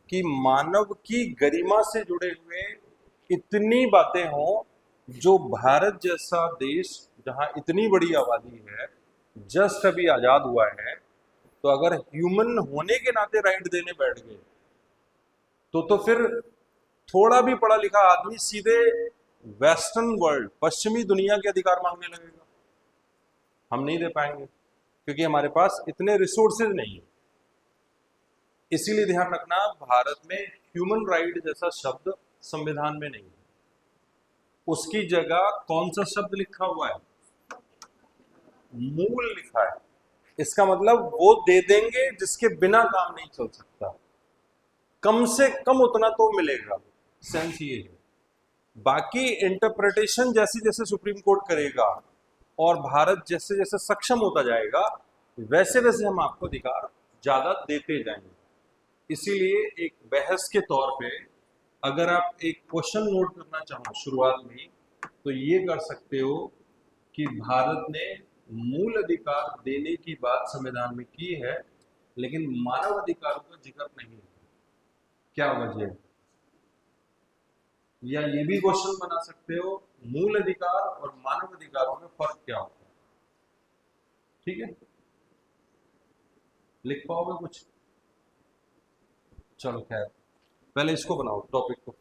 कि मानव की गरिमा से जुड़े हुए इतनी बातें हों, जो भारत जैसा देश जहां इतनी बड़ी आबादी है, जस्ट अभी आजाद हुआ है, तो अगर ह्यूमन होने के नाते राइट देने बैठ गए तो फिर थोड़ा भी पढ़ा लिखा आदमी सीधे वेस्टर्न वर्ल्ड, पश्चिमी दुनिया के अधिकार मांगने लगेगा। हम नहीं दे पाएंगे क्योंकि हमारे पास इतने रिसोर्सेज नहीं है। इसीलिए ध्यान रखना, भारत में ह्यूमन राइट जैसा शब्द संविधान में नहीं है। उसकी जगह कौन सा शब्द लिखा हुआ है? मूल लिखा है। इसका मतलब वो दे देंगे जिसके बिना काम नहीं चल सकता, कम से कम उतना तो मिलेगा, सेंस ये है। बाकी इंटरप्रिटेशन जैसे जैसे सुप्रीम कोर्ट करेगा और भारत जैसे जैसे सक्षम होता जाएगा, वैसे वैसे हम आपको अधिकार ज्यादा देते जाएंगे। इसीलिए एक बहस के तौर पे अगर आप एक क्वेश्चन नोट करना चाहो शुरुआत में, तो ये कर सकते हो कि भारत ने मूल अधिकार देने की बात संविधान में की है, लेकिन मानव अधिकारों का जिक्र नहीं है, क्या वजह है? या ये भी क्वेश्चन बना सकते हो, मूल अधिकार और मानव अधिकारों में फर्क क्या होता है? ठीक है, लिख पाओगे कुछ? चलो खैर, पहले इसको बनाओ टॉपिक को।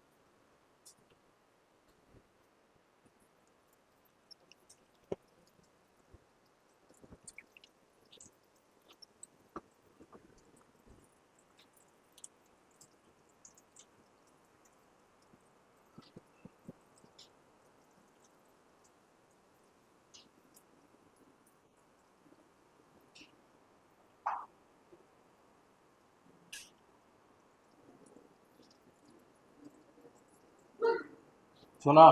सुना?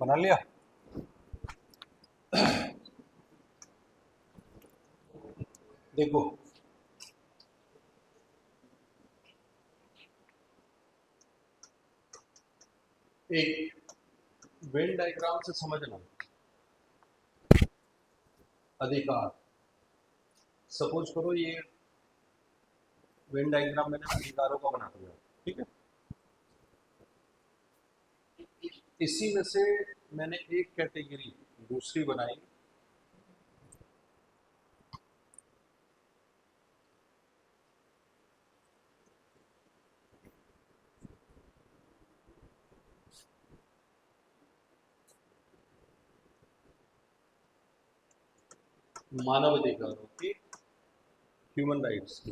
बना लिया? देखो, एक वेन डायग्राम से समझना, अधिकार, सपोज करो ये वेन डायग्राम मैंने अधिकारों का बना दिया, ठीक है। इसी में से मैंने एक कैटेगरी दूसरी बनाई, मानव अधिकारों की, ह्यूमन राइट्स की,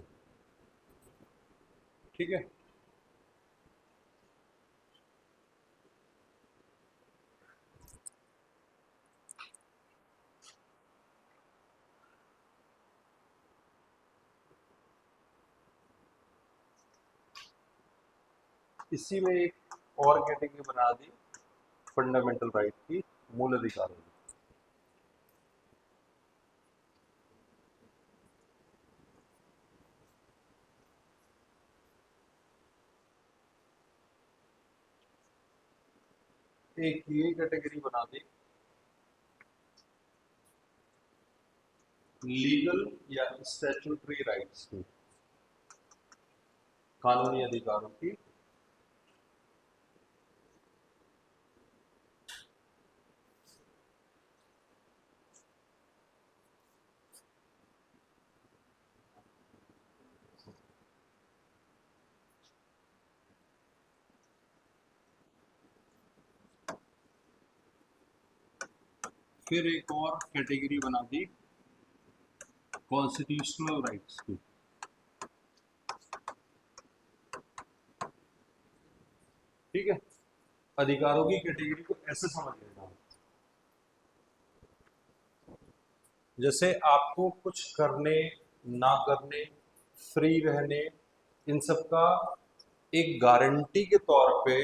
ठीक है। इसी में एक और कैटेगरी बना दी, फंडामेंटल राइट की, मूल अधिकारों की। एक ये कैटेगरी बना दी, लीगल या स्टैट्यूटरी राइट्स की, कानूनी अधिकारों की। फिर एक और कैटेगरी बना दी, कॉन्स्टिट्यूशनल राइट्स की, ठीक है। अधिकारों की कैटेगरी को ऐसे समझ लेना, जैसे आपको कुछ करने, ना करने, फ्री रहने, इन सब का एक गारंटी के तौर पे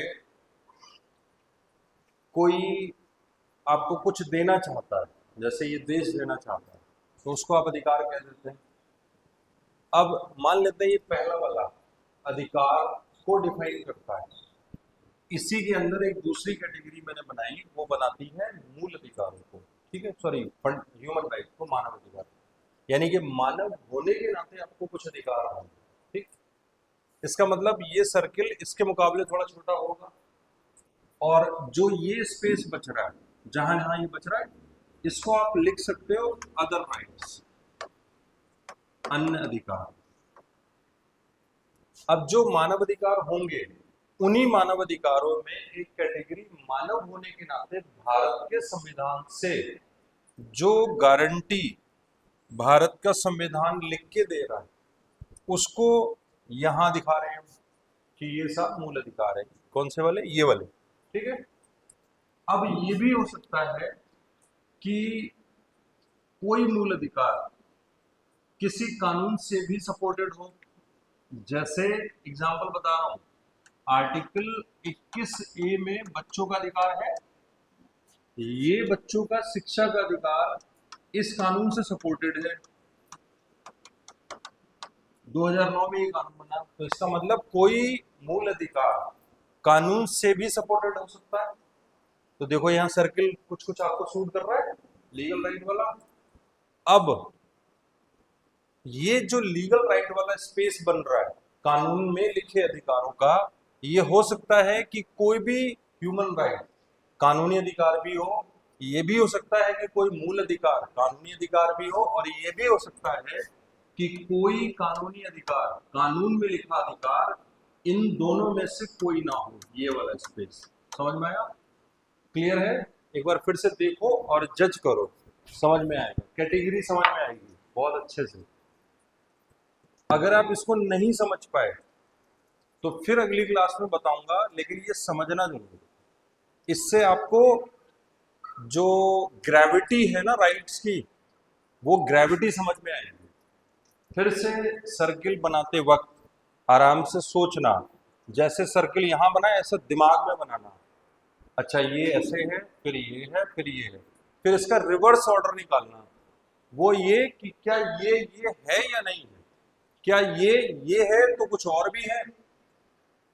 कोई आपको कुछ देना चाहता है, जैसे ये देश देना चाहता है, तो उसको आप अधिकार कह देते हैं। अब मान लेते हैं ये पहला वाला अधिकार को डिफाइन करता है, इसी के अंदर एक दूसरी कैटेगरी मैंने बनाई, वो बनाती है मूल अधिकारों को, ठीक है, सॉरी ह्यूमन राइट को, मानव अधिकार, यानी कि मानव होने के नाते आपको कुछ अधिकार है, ठीक। इसका मतलब ये सर्किल इसके मुकाबले थोड़ा छोटा होगा, और जो ये स्पेस बच रहा है, जहां जहां ये बच रहा है, इसको आप लिख सकते हो अदर राइट्स, अन्य अधिकार। अब जो मानव अधिकार होंगे, उन्हीं मानव अधिकारों में एक कैटेगरी मानव होने के नाते भारत के संविधान से जो गारंटी भारत का संविधान लिख के दे रहा है, उसको यहां दिखा रहे हैं कि ये सब मूल अधिकार है। कौन से वाले? ये वाले। ठीक है। अब ये भी हो सकता है कि कोई मूल अधिकार किसी कानून से भी सपोर्टेड हो। जैसे एग्जांपल बता रहा हूं, आर्टिकल 21A में बच्चों का अधिकार है। ये बच्चों का शिक्षा का अधिकार इस कानून से सपोर्टेड है। 2009 में ये कानून बना, तो इसका मतलब कोई मूल अधिकार कानून से भी सपोर्टेड हो सकता है। तो देखो यहाँ सर्किल कुछ कुछ आपको सूट कर रहा है, लीगल राइट वाला। अब ये जो लीगल राइट वाला स्पेस बन रहा है कानून में लिखे अधिकारों का, ये हो सकता है कि कोई भी ह्यूमन राइट कानूनी अधिकार भी हो, ये भी हो सकता है कि कोई मूल अधिकार कानूनी अधिकार भी हो, और ये भी हो सकता है कि कोई कानूनी अधिकार कानून में लिखा अधिकार इन दोनों में से कोई ना हो। ये वाला स्पेस समझ में आया? क्लियर है? एक बार फिर से देखो और जज करो, समझ में आएगा, कैटेगरी समझ में आएगी बहुत अच्छे से। अगर आप इसको नहीं समझ पाए तो फिर अगली क्लास में बताऊंगा, लेकिन ये समझना जरूरी है। इससे आपको जो ग्रेविटी है ना राइट्स की, वो ग्रेविटी समझ में आएगी। फिर से सर्किल बनाते वक्त आराम से सोचना, जैसे सर्किल यहां बना है ऐसे दिमाग में बनाना। अच्छा ये ऐसे है, फिर ये है, फिर ये है, फिर इसका रिवर्स ऑर्डर निकालना। वो ये कि क्या ये है या नहीं है, क्या ये है तो कुछ और भी है।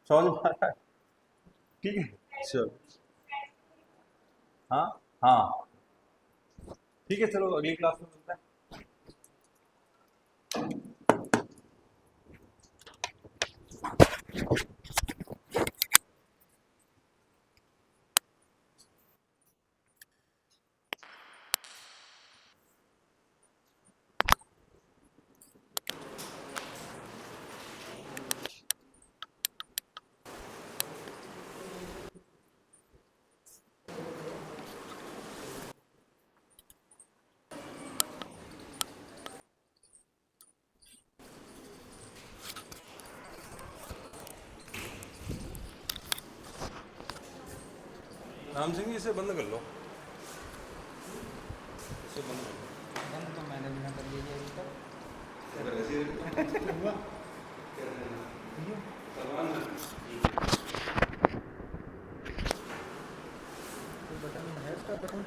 समझ में आ रहा है? ठीक है, चलो। हाँ हाँ, ठीक है, चलो अगली क्लास में मिलते हैं। राम सिंह जी इसे बंद कर लो, इसे बंद कर लो। बंद तो मैंने भी ना कर लिया अभी तक। तो बटन है इसका, बटन